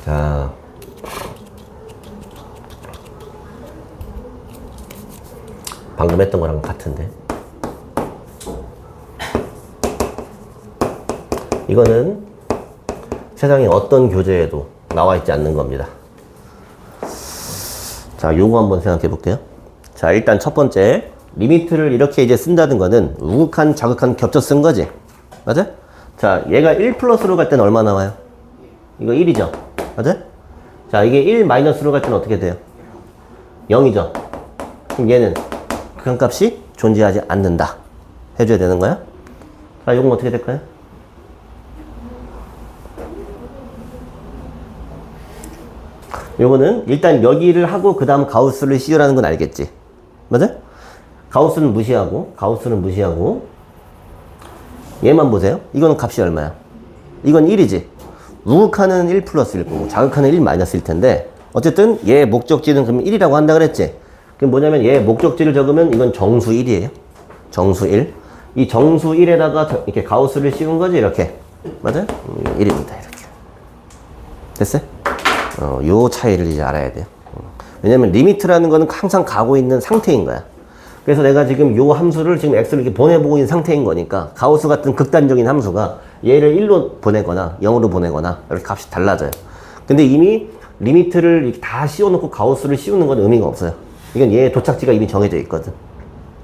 자 방금 했던 거랑 같은데 이거는 세상에 어떤 교재에도 나와 있지 않는 겁니다. 자, 요거 한번 생각해 볼게요. 자, 일단 첫 번째 리미트를 이렇게 이제 쓴다는 거는 우극한 자극한 겹쳐 쓴 거지. 맞아? 자, 얘가 1 플러스로 갈 때는 얼마 나와요? 이거 1이죠. 맞아? 자, 이게 1 마이너스로 갈 때는 어떻게 돼요? 0이죠. 그럼 얘는 극한값이 존재하지 않는다. 해줘야 되는 거야? 자, 이건 어떻게 될까요? 요거는 일단 여기를 하고 그 다음 가우스를 씌우라는 건 알겠지? 맞아? 가우스는 무시하고 얘만 보세요. 이거는 값이 얼마야? 이건 1이지. 우극한은 1 플러스일 거고 자극한은 1 마이너스일 텐데 어쨌든 얘 목적지는 그럼 1이라고 한다 그랬지? 그럼 뭐냐면 얘 목적지를 적으면 이건 정수 1이에요. 정수 1. 이 정수 1에다가 이렇게 가우스를 씌운 거지 이렇게. 맞아요? 1입니다. 이렇게. 됐어요? 요 차이를 이제 알아야 돼요. 왜냐면 리미트라는 거는 항상 가고 있는 상태인 거야. 그래서 내가 지금 요 함수를 지금 x를 이렇게 보내보고 있는 상태인 거니까 가우스 같은 극단적인 함수가 얘를 1로 보내거나 0으로 보내거나 이렇게 값이 달라져요. 근데 이미 리미트를 이렇게 다 씌워놓고 가우스를 씌우는 건 의미가 없어요. 이건 얘의 도착지가 이미 정해져 있거든.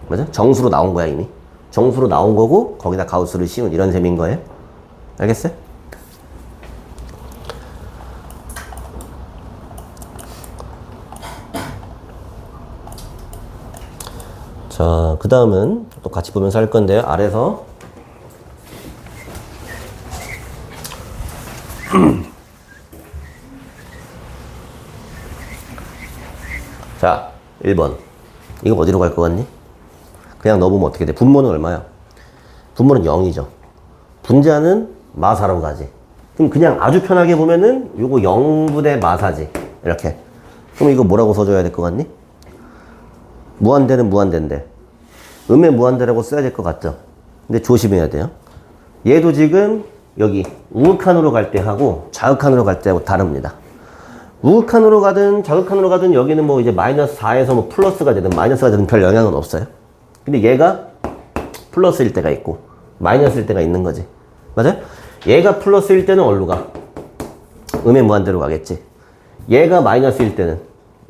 맞아? 정수로 나온 거야 이미. 정수로 나온 거고 거기다 가우스를 씌운 이런 셈인 거예요. 알겠어요? 자, 그 다음은 또 같이 보면서 할 건데요. 아래서 자, 1번 이거 어디로 갈 것 같니? 그냥 넣어보면 어떻게 돼? 분모는 얼마야? 분모는 0이죠. 분자는 마사로 가지. 그럼 그냥 아주 편하게 보면은 요거 0분의 마사지. 이렇게. 그럼 이거 뭐라고 써줘야 될 것 같니? 무한대는 무한대인데 음의 무한대라고 써야 될 것 같죠? 근데 조심해야 돼요. 얘도 지금 여기 우극한으로 갈 때 하고 좌극한으로 갈 때하고 다릅니다. 우극한으로 가든 좌극한으로 가든 여기는 뭐 이제 마이너스 4에서 뭐 플러스가 되든 마이너스가 되든 별 영향은 없어요. 근데 얘가 플러스일 때가 있고 마이너스일 때가 있는 거지. 맞아요? 얘가 플러스일 때는 어디로 가? 음의 무한대로 가겠지. 얘가 마이너스일 때는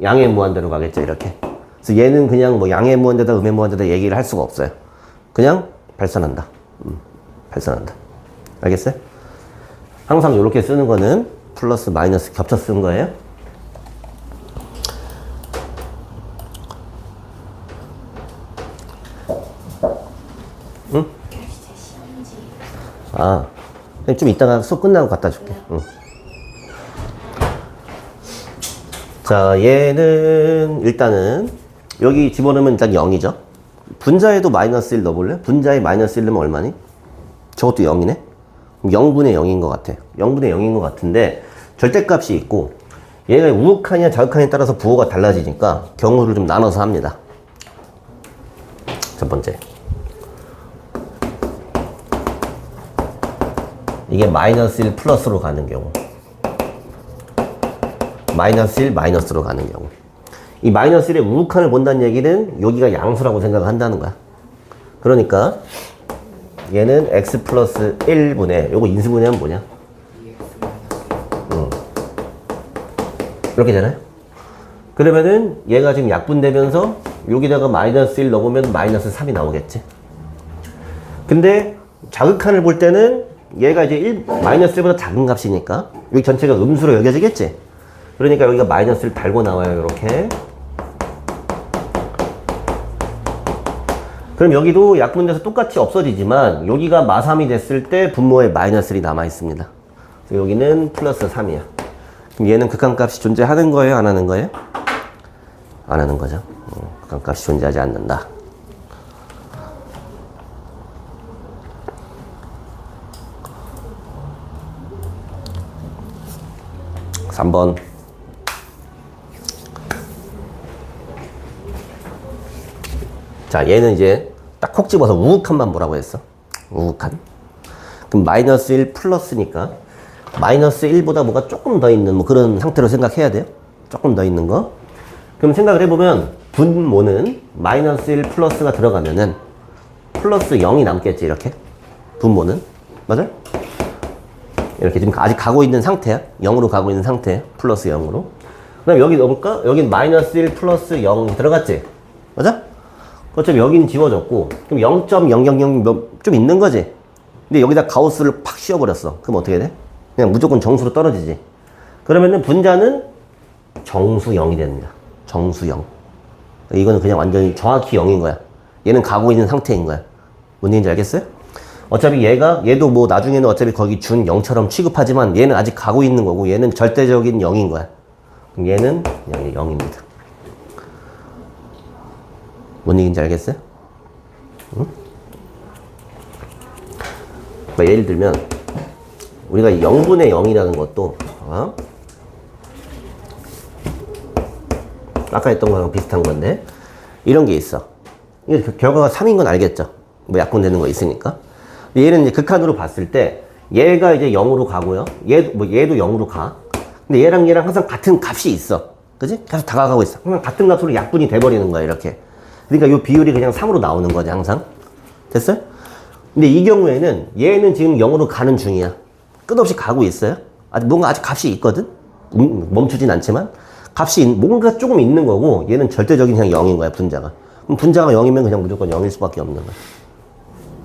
양의 무한대로 가겠죠. 이렇게. 그래서 얘는 그냥 뭐 양의 무한대다 음의 무한대다 얘기를 할 수가 없어요. 그냥 발산한다. 발산한다. 알겠어요? 항상 이렇게 쓰는 거는 플러스 마이너스 겹쳐 쓰는 거예요. 응? 아, 좀 이따가 수업 끝나고 갖다 줄게. 응. 자, 얘는 일단은 여기 집어넣으면 일단 0이죠. 분자에도 마이너스 1 넣어볼래? 분자에 마이너스 1 넣으면 얼마니? 저것도 0이네? 0분의 0인 것 같아. 0분의 0인 것 같은데 절대값이 있고 얘가 우극한이냐 좌극한에 따라서 부호가 달라지니까 경우를 좀 나눠서 합니다. 첫 번째. 이게 마이너스 1 플러스로 가는 경우. 마이너스 1 마이너스로 가는 경우. 이 마이너스 1의 우극한을 본다는 얘기는 여기가 양수라고 생각을 한다는 거야. 그러니까 얘는 x 플러스 1분의 요거 인수분해하면 뭐냐? 이렇게 되나요? 그러면은 얘가 지금 약분되면서 여기다가 마이너스 1 넣으면 마이너스 3이 나오겠지. 근데 자극한을 볼 때는 얘가 이제 마이너스 1보다 작은 값이니까 여기 전체가 음수로 여겨지겠지. 그러니까 여기가 마이너스를 달고 나와요. 이렇게. 그럼 여기도 약분돼서 똑같이 없어지지만 여기가 마3이 됐을 때 분모에 마이너스 1이 남아 있습니다. 여기는 플러스 3이야. 그럼 얘는 극한값이 존재하는 거예요? 안 하는 거예요? 안 하는 거죠. 극한값이 존재하지 않는다. (3번) 자, 얘는 이제 딱 콕 집어서 우극한만 보라고 했어. 우극한. 그럼 마이너스 1 플러스니까 마이너스 1보다 뭐가 조금 더 있는 뭐 그런 상태로 생각해야 돼요. 조금 더 있는 거. 그럼 생각을 해보면 분모는 마이너스 1 플러스가 들어가면은 플러스 0이 남겠지. 이렇게. 분모는. 맞아요? 이렇게 지금 아직 가고 있는 상태야. 0으로 가고 있는 상태. 플러스 0으로. 그 다음 여기 넣어볼까? 여긴 마이너스 1 플러스 0 들어갔지? 맞아? 어차피 여긴 지워졌고 그럼 0.000 좀 있는 거지. 근데 여기다 가우스를 팍 씌워버렸어. 그럼 어떻게 돼? 그냥 무조건 정수로 떨어지지. 그러면은 분자는 정수 0이 됩니다. 정수 0. 이거는 그냥 완전히 정확히 0인 거야. 얘는 가고 있는 상태인 거야. 뭔 얘기인지 알겠어요? 어차피 얘도 뭐 나중에는 어차피 거기 준 0처럼 취급하지만 얘는 아직 가고 있는 거고 얘는 절대적인 0인 거야. 그럼 얘는 그냥 0입니다. 뭔 얘기인지 알겠어요? 응? 그러니까 예를 들면 우리가 0분의 0이라는 것도 아까 했던 거랑 비슷한 건데 이런 게 있어. 이게 결과가 3인 건 알겠죠? 뭐 약분되는 거 있으니까. 얘는 이제 극한으로 봤을 때 얘가 이제 0으로 가고요. 얘도 0으로 가. 근데 얘랑 항상 같은 값이 있어. 그지? 계속 다가가고 있어. 항상 같은 값으로 약분이 돼버리는 거야, 이렇게. 그러니까 이 비율이 그냥 3으로 나오는 거지, 항상. 됐어요? 근데 이 경우에는 얘는 지금 0으로 가는 중이야. 끝없이 가고 있어요. 뭔가 아직 값이 있거든? 멈추진 않지만. 값이 뭔가 조금 있는 거고 얘는 절대적인 그냥 0인 거야, 분자가. 그럼 분자가 0이면 그냥 무조건 0일 수밖에 없는 거야.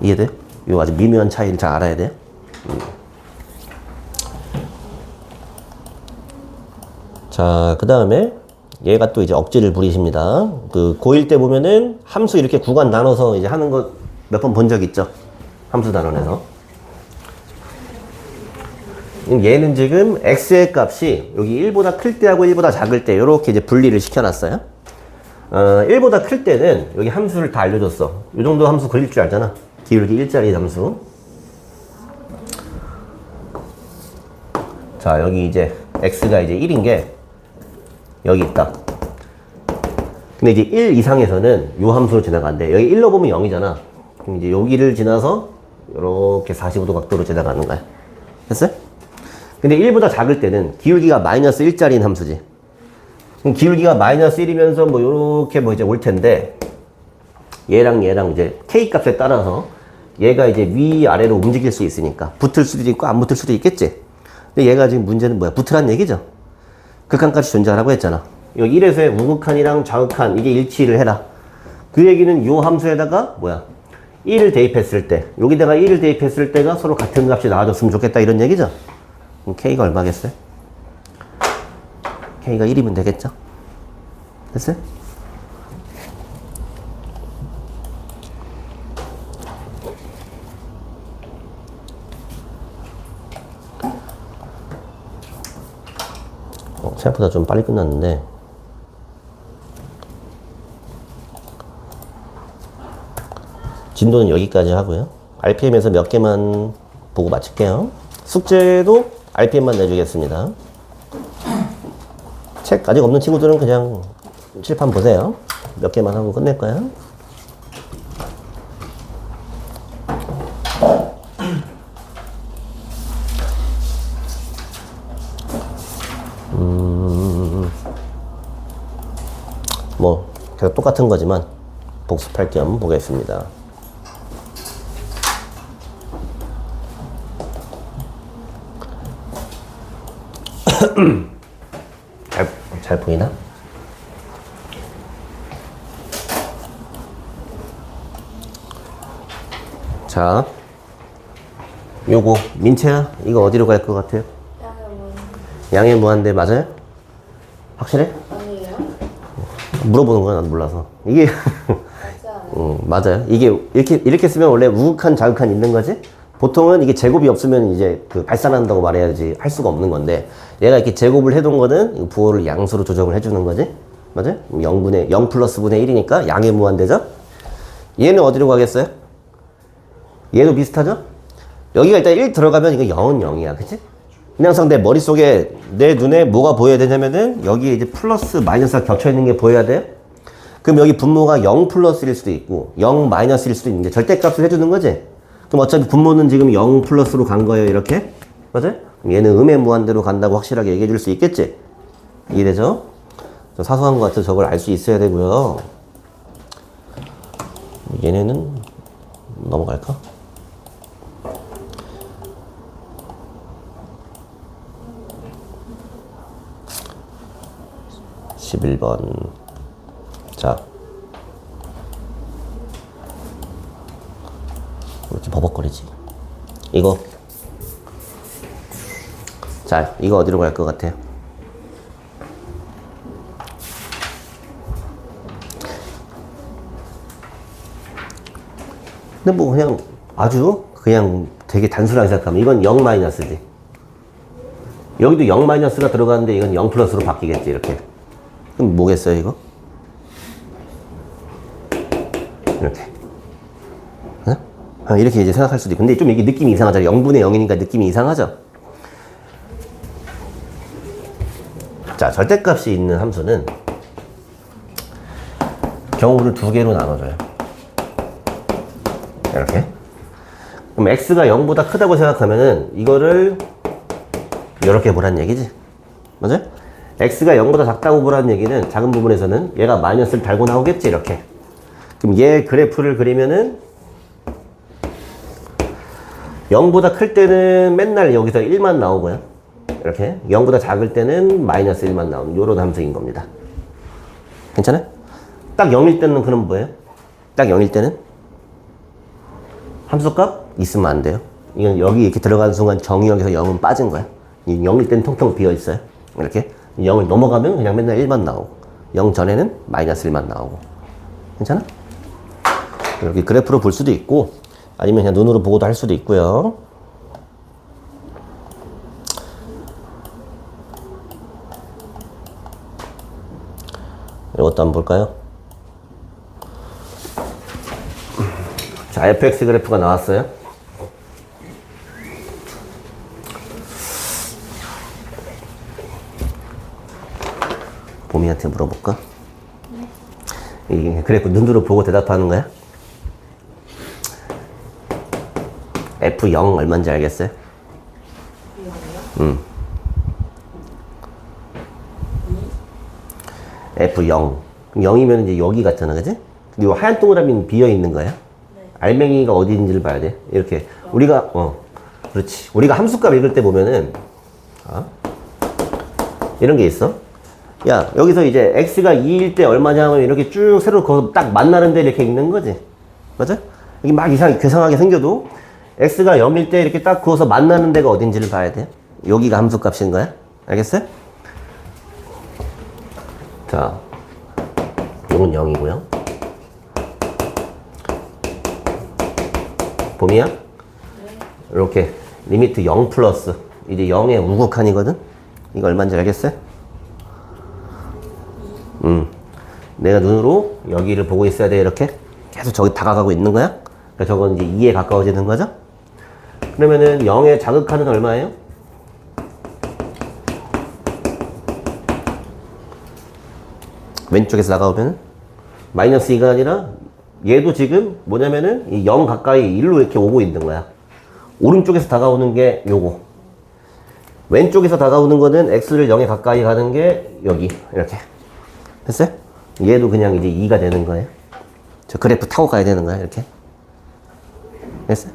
이해돼요? 이 아주 미묘한 차이를 잘 알아야 돼요. 자, 그 다음에 얘가 또 이제 억지를 부리십니다. 그 고1 때 보면은 함수 이렇게 구간 나눠서 이제 하는 거 몇 번 본 적 있죠? 함수 단원에서. 얘는 지금 x의 값이 여기 1보다 클 때하고 1보다 작을 때 이렇게 이제 분리를 시켜놨어요. 1보다 클 때는 여기 함수를 다 알려줬어. 이 정도 함수 걸릴 줄 알잖아. 기울기 1짜리 함수. 자, 여기 이제 x가 이제 1인 게 여기 있다. 근데 이제 1 이상에서는 요 함수로 지나간대. 여기 1로 보면 0이잖아. 그럼 이제 여기를 지나서 이렇게 45도 각도로 지나가는 거야. 됐어요? 근데 1보다 작을 때는 기울기가 마이너스 1짜리인 함수지. 그럼 기울기가 마이너스 1이면서 뭐 요렇게 뭐 이제 올 텐데 얘랑 이제 k 값에 따라서 얘가 이제 위아래로 움직일 수 있으니까 붙을 수도 있고 안 붙을 수도 있겠지. 근데 얘가 지금 문제는 뭐야? 붙으란 얘기죠. 극한까지 존재하라고 했잖아. 여기 1에서의 우극한이랑 좌극한 이게 일치를 해라. 그 얘기는 요 함수에다가 뭐야? 1을 대입했을 때 여기다가 1을 대입했을 때가 서로 같은 값이 나와줬으면 좋겠다 이런 얘기죠. 그럼 k가 얼마겠어요? k가 1이면 되겠죠? 됐어요? 생각보다 좀 빨리 끝났는데 진도는 여기까지 하고요. RPM에서 몇 개만 보고 마칠게요. 숙제도 RPM만 내주겠습니다. 책 아직 없는 친구들은 그냥 칠판 보세요. 몇 개만 하고 끝낼 거예요. 뭐 계속 똑같은 거지만 복습할 겸 보겠습니다. 잘 보이나? 자, 요거 민채야 이거 어디로 갈 것 같아요? 양의 무한대 맞아요? 확실해? 아니에요? 물어보는 거야 난 몰라서 이게 맞아요. 이게 이렇게 쓰면 원래 우극한 좌극한 있는 거지. 보통은 이게 제곱이 없으면 이제 그 발산한다고 말해야지 할 수가 없는 건데 얘가 이렇게 제곱을 해둔 거는 부호를 양수로 조정을 해주는 거지. 맞아요? 0 플러스 분의 1이니까 양의 무한대죠. 얘는 어디로 가겠어요? 얘도 비슷하죠? 여기가 일단 1 들어가면 이거 0은 0이야. 그치? 그냥 항상 내 머릿속에 내 눈에 뭐가 보여야 되냐면은 여기에 이제 플러스 마이너스가 겹쳐 있는 게 보여야 돼요. 그럼 여기 분모가 0 플러스일 수도 있고 0 마이너스일 수도 있는데 절대값을 해주는 거지. 그럼 어차피 분모는 지금 0 플러스로 간 거예요. 이렇게. 맞아요? 그럼 얘는 음의 무한대로 간다고 확실하게 얘기해 줄 수 있겠지? 이해되죠? 좀 사소한 것 같아서 저걸 알 수 있어야 되고요. 얘네는 넘어갈까? (11번) 자, 이렇게 버벅거리지. 이거 자, 이거 어디로 갈 것 같아요? 근데 뭐 그냥 아주 그냥 되게 단순하게 생각하면 이건 0 마이너스지. 여기도 0 마이너스가 들어가는데 이건 0 플러스로 바뀌겠지. 이렇게. 그럼 뭐겠어요 이거? 이렇게. 이렇게 이제 생각할 수도 있고. 근데 좀 이게 느낌이 이상하잖아요. 0분의 0이니까 느낌이 이상하죠? 자, 절대값이 있는 함수는 경우를 두 개로 나눠줘요. 이렇게. 그럼 x가 0보다 크다고 생각하면은 이거를 이렇게 보란 얘기지. 맞아요? x가 0보다 작다고 보란 얘기는 작은 부분에서는 얘가 마이너스를 달고 나오겠지. 이렇게. 그럼 얘 그래프를 그리면은 0보다 클 때는 맨날 여기서 1만 나오고요. 이렇게 0보다 작을 때는 마이너스 1만 나오는 요런 함수인 겁니다. 괜찮아요? 딱 0일 때는 그럼 뭐예요? 딱 0일 때는 함수값 있으면 안 돼요. 이건 여기 이렇게 들어가는 순간 정의역에서 0은 빠진 거야. 0일 때는 통통 비어 있어요. 이렇게 0을 넘어가면 그냥 맨날 1만 나오고 0 전에는 마이너스 1만 나오고. 괜찮아? 이렇게 그래프로 볼 수도 있고 아니면 그냥 눈으로 보고도 할 수도 있고요. 이것도 한번 볼까요? 자, fx 그래프가 나왔어요. 봄이한테 물어볼까? 이 그래프 눈으로 보고 대답하는 거야? F0 얼마인지 알겠어요? F0. 0이면 이제 여기 같잖아, 그지? 근데 이 하얀 동그라미는 비어 있는 거야? 알맹이가 어디 있는지를 봐야 돼. 이렇게. 우리가, 그렇지. 우리가 함수값 읽을 때 보면은, 이런 게 있어. 야, 여기서 이제 x가 2일 때 얼마냐면 이렇게 쭉 세로 그어서 딱 만나는데 이렇게 읽는 거지. 맞아? 이게 막 괴상하게 생겨도 x가 0일 때 이렇게 딱 그어서 만나는 데가 어딘지를 봐야 돼. 여기가 함수값인 거야. 알겠어요? 자, 요건 0이고요. 봄이야? 이렇게 리미트 0 플러스 이제 0의 우극한이거든? 이거 얼마인지 알겠어요? 내가 눈으로 여기를 보고 있어야 돼. 이렇게 계속 저기 다가가고 있는 거야. 그러니까 저건 이제 2에 가까워지는 거죠. 그러면은 0의 자극하는 얼마예요? 왼쪽에서 나가오면 마이너스 2가 아니라 얘도 지금 뭐냐면은 이 0 가까이 1로 이렇게 오고 있는 거야. 오른쪽에서 다가오는 게 요거. 왼쪽에서 다가오는 거는 x를 0에 가까이 가는 게 여기 이렇게. 됐어요? 얘도 그냥 이제 2가 되는 거예요. 저 그래프 타고 가야 되는 거야, 이렇게. 됐어요?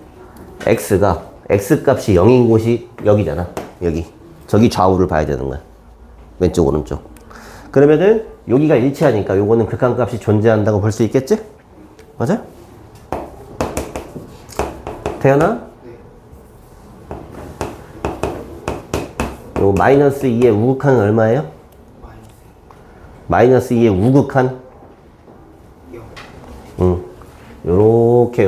x가, x값이 0인 곳이 여기잖아. 여기. 저기 좌우를 봐야 되는 거야. 왼쪽, 오른쪽. 그러면은 여기가 일치하니까 요거는 극한값이 존재한다고 볼 수 있겠지? 맞아? 태연아? 요 마이너스 2의 우극한은 얼마예요? 마이너스 2의 우극한? 요렇게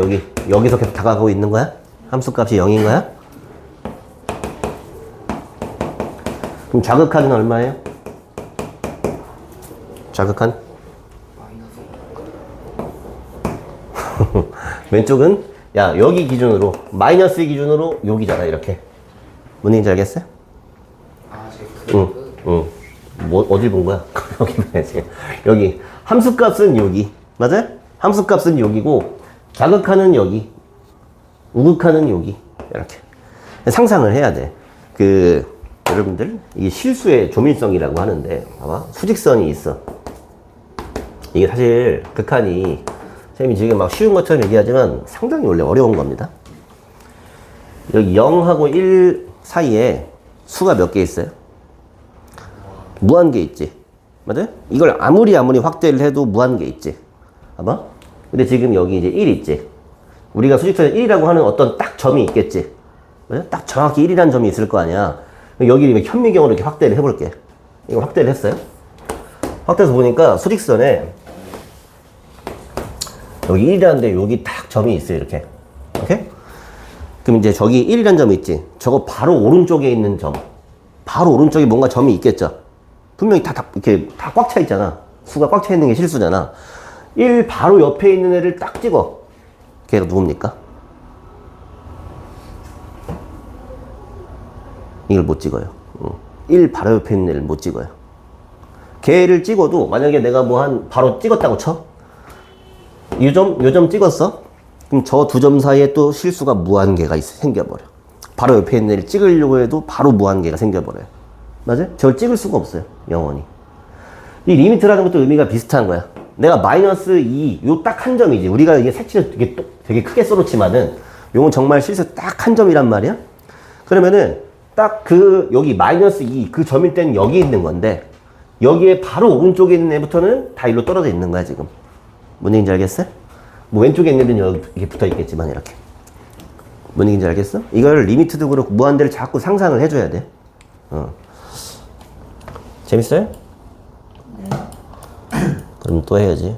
여기서 계속 다가가고 있는 거야? 함수값이 0인 거야? 그럼 좌극한은 얼마예요? 좌극한? 왼쪽은 야 여기 기준으로 마이너스 기준으로 여기잖아. 이렇게 뭔 얘기인지 알겠어요? 제 그래프? 뭐 어딜 본 거야? 여기 봐야지. 여기 함수값은 여기 맞아요? 함수값은 여기고 자극하는 여기, 우극하는 여기. 이렇게 상상을 해야 돼. 여러분들 이게 실수의 조밀성이라고 하는데 봐봐. 수직선이 있어. 이게 사실 극한이 쌤이 지금 막 쉬운 것처럼 얘기하지만 상당히 원래 어려운 겁니다. 여기 0하고 1 사이에 수가 몇 개 있어요? 무한개 있지. 맞아요? 이걸 아무리 확대를 해도 무한개 있지. 봐봐. 근데 지금 여기 이제 1 있지. 우리가 수직선에 1이라고 하는 어떤 딱 점이 있겠지. 맞아요? 딱 정확히 1이라는 점이 있을 거 아니야. 여기 현미경으로 이렇게 확대를 해볼게. 이거 확대를 했어요. 확대해서 보니까 수직선에 여기 1이라는데 여기 딱 점이 있어요. 이렇게. 오케이? 그럼 이제 저기 1이라는 점이 있지. 저거 바로 오른쪽에 있는 점. 바로 오른쪽에 뭔가 점이 있겠죠. 분명히 이렇게 다 꽉 차 있잖아. 수가 꽉 차 있는 게 실수잖아. 1 바로 옆에 있는 애를 딱 찍어. 걔가 누굽니까? 이걸 못 찍어요. 1 바로 옆에 있는 애를 못 찍어요. 걔를 찍어도 만약에 내가 바로 찍었다고 쳐? 요 점 찍었어? 그럼 저 두 점 사이에 또 실수가 무한개가 생겨버려. 바로 옆에 있는 애를 찍으려고 해도 바로 무한개가 생겨버려요. 맞아요? 저걸 찍을 수가 없어요. 영원히. 이 리미트라는 것도 의미가 비슷한 거야. 내가 마이너스 2, 요 딱 한 점이지. 우리가 이게 색칠을 되게 크게 써놓지만은, 요건 정말 실수 딱 한 점이란 말이야? 그러면은, 딱 여기 마이너스 2, 그 점일 때는 여기 있는 건데, 여기에 바로 오른쪽에 있는 애부터는 다 일로 떨어져 있는 거야, 지금. 뭔 얘기인지 알겠어요? 뭐 왼쪽에 있는 애는 여기 이렇게 붙어 있겠지만, 이렇게. 뭔 얘기인지 알겠어? 이걸 리미트도 그렇고, 무한대를 자꾸 상상을 해줘야 돼. 재밌어요? 네. 그럼 또 해야지.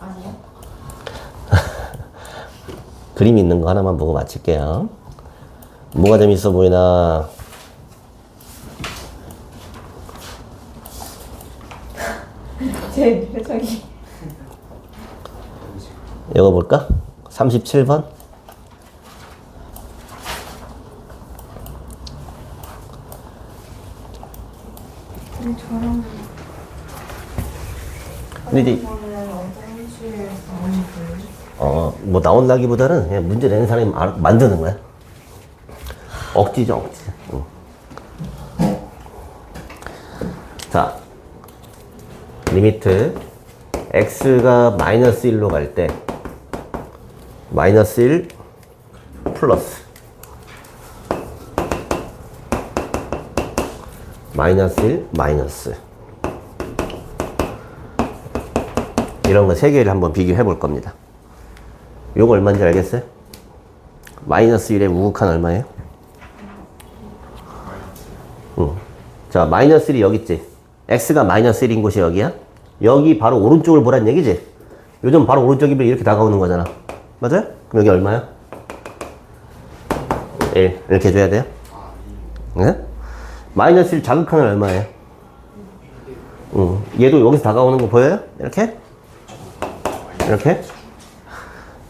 아니요. 그림 있는 거 하나만 보고 마칠게요. 뭐가 재밌어 보이나? 제 표정이. 이거 볼까? 37번? 저랑 근데 이제 뭐 나온다기보다는 그냥 문제 내는 사람이 만드는 거야. 억지죠, 억지. 자, 리미트 x가 마이너스 1로 갈 때 마이너스 1 플러스 마이너스 1 마이너스 이런 거 세 개를 한번 비교해 볼 겁니다. 요거 얼마인지 알겠어요? 마이너스 1의 우극한 얼마예요? 자, 마이너스 1이 여기 있지? x가 마이너스 1인 곳이 여기야? 여기 바로 오른쪽을 보란 얘기지? 요즘 바로 오른쪽이면 이렇게 다가오는 거잖아. 맞아요? 그럼 여기 얼마야? 1 이렇게 해줘야 돼요? 네? 마이너스 1 자극하는 얼마예요? 얘도 여기서 다가오는 거 보여요? 이렇게? 이렇게?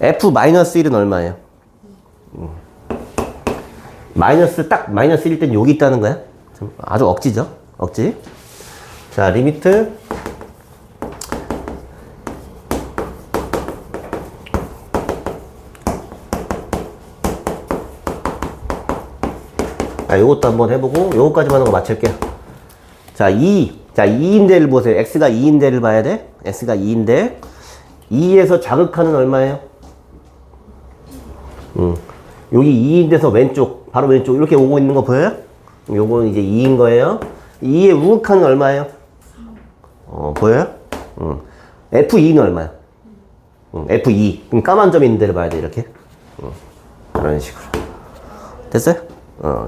f 마이너스 1은 얼마예요? 마이너스 딱 마이너스 1일 땐 여기 있다는 거야? 아주 억지죠? 억지. 자, 리미트 요것도 한번 해보고 요거까지만 하고 마칠게요. 자, 2인데를 보세요. x가 2인데를 봐야 돼. x가 2인데 2에서 자극하는 얼마예요? 여기 2인데서 왼쪽, 바로 왼쪽 이렇게 오고 있는 거 보여요? 요거는 이제 2인 거예요. 2의 우극한은 얼마예요? 보여요? F2는 얼마야? F2. 그럼 까만 점이 있는 데를 봐야 돼, 이렇게. 이런 식으로. 됐어요?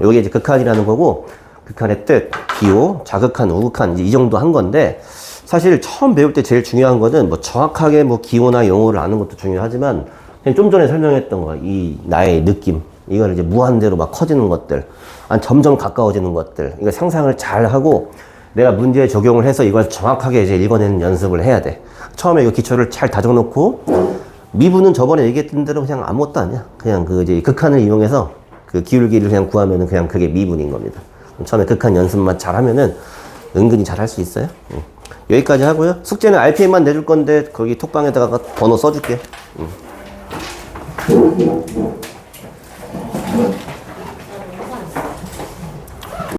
요게 이제 극한이라는 거고, 극한의 뜻, 기호, 자극한, 우극한, 이제 이 정도 한 건데, 사실 처음 배울 때 제일 중요한 거는 뭐 정확하게 뭐 기호나 용어를 아는 것도 중요하지만, 그냥 좀 전에 설명했던 거, 이 나의 느낌, 이걸 이제 무한대로 막 커지는 것들, 점점 가까워지는 것들, 이거 상상을 잘 하고, 내가 문제에 적용을 해서 이걸 정확하게 이제 읽어내는 연습을 해야 돼. 처음에 이 기초를 잘 다져놓고, 미분은 저번에 얘기했던 대로 그냥 아무것도 아니야. 그냥 그 이제 극한을 이용해서 그 기울기를 그냥 구하면은 그냥 그게 미분인 겁니다. 처음에 극한 연습만 잘 하면은 은근히 잘 할 수 있어요. 여기까지 하고요. 숙제는 RPM만 내줄 건데, 거기 톡방에다가 번호 써줄게.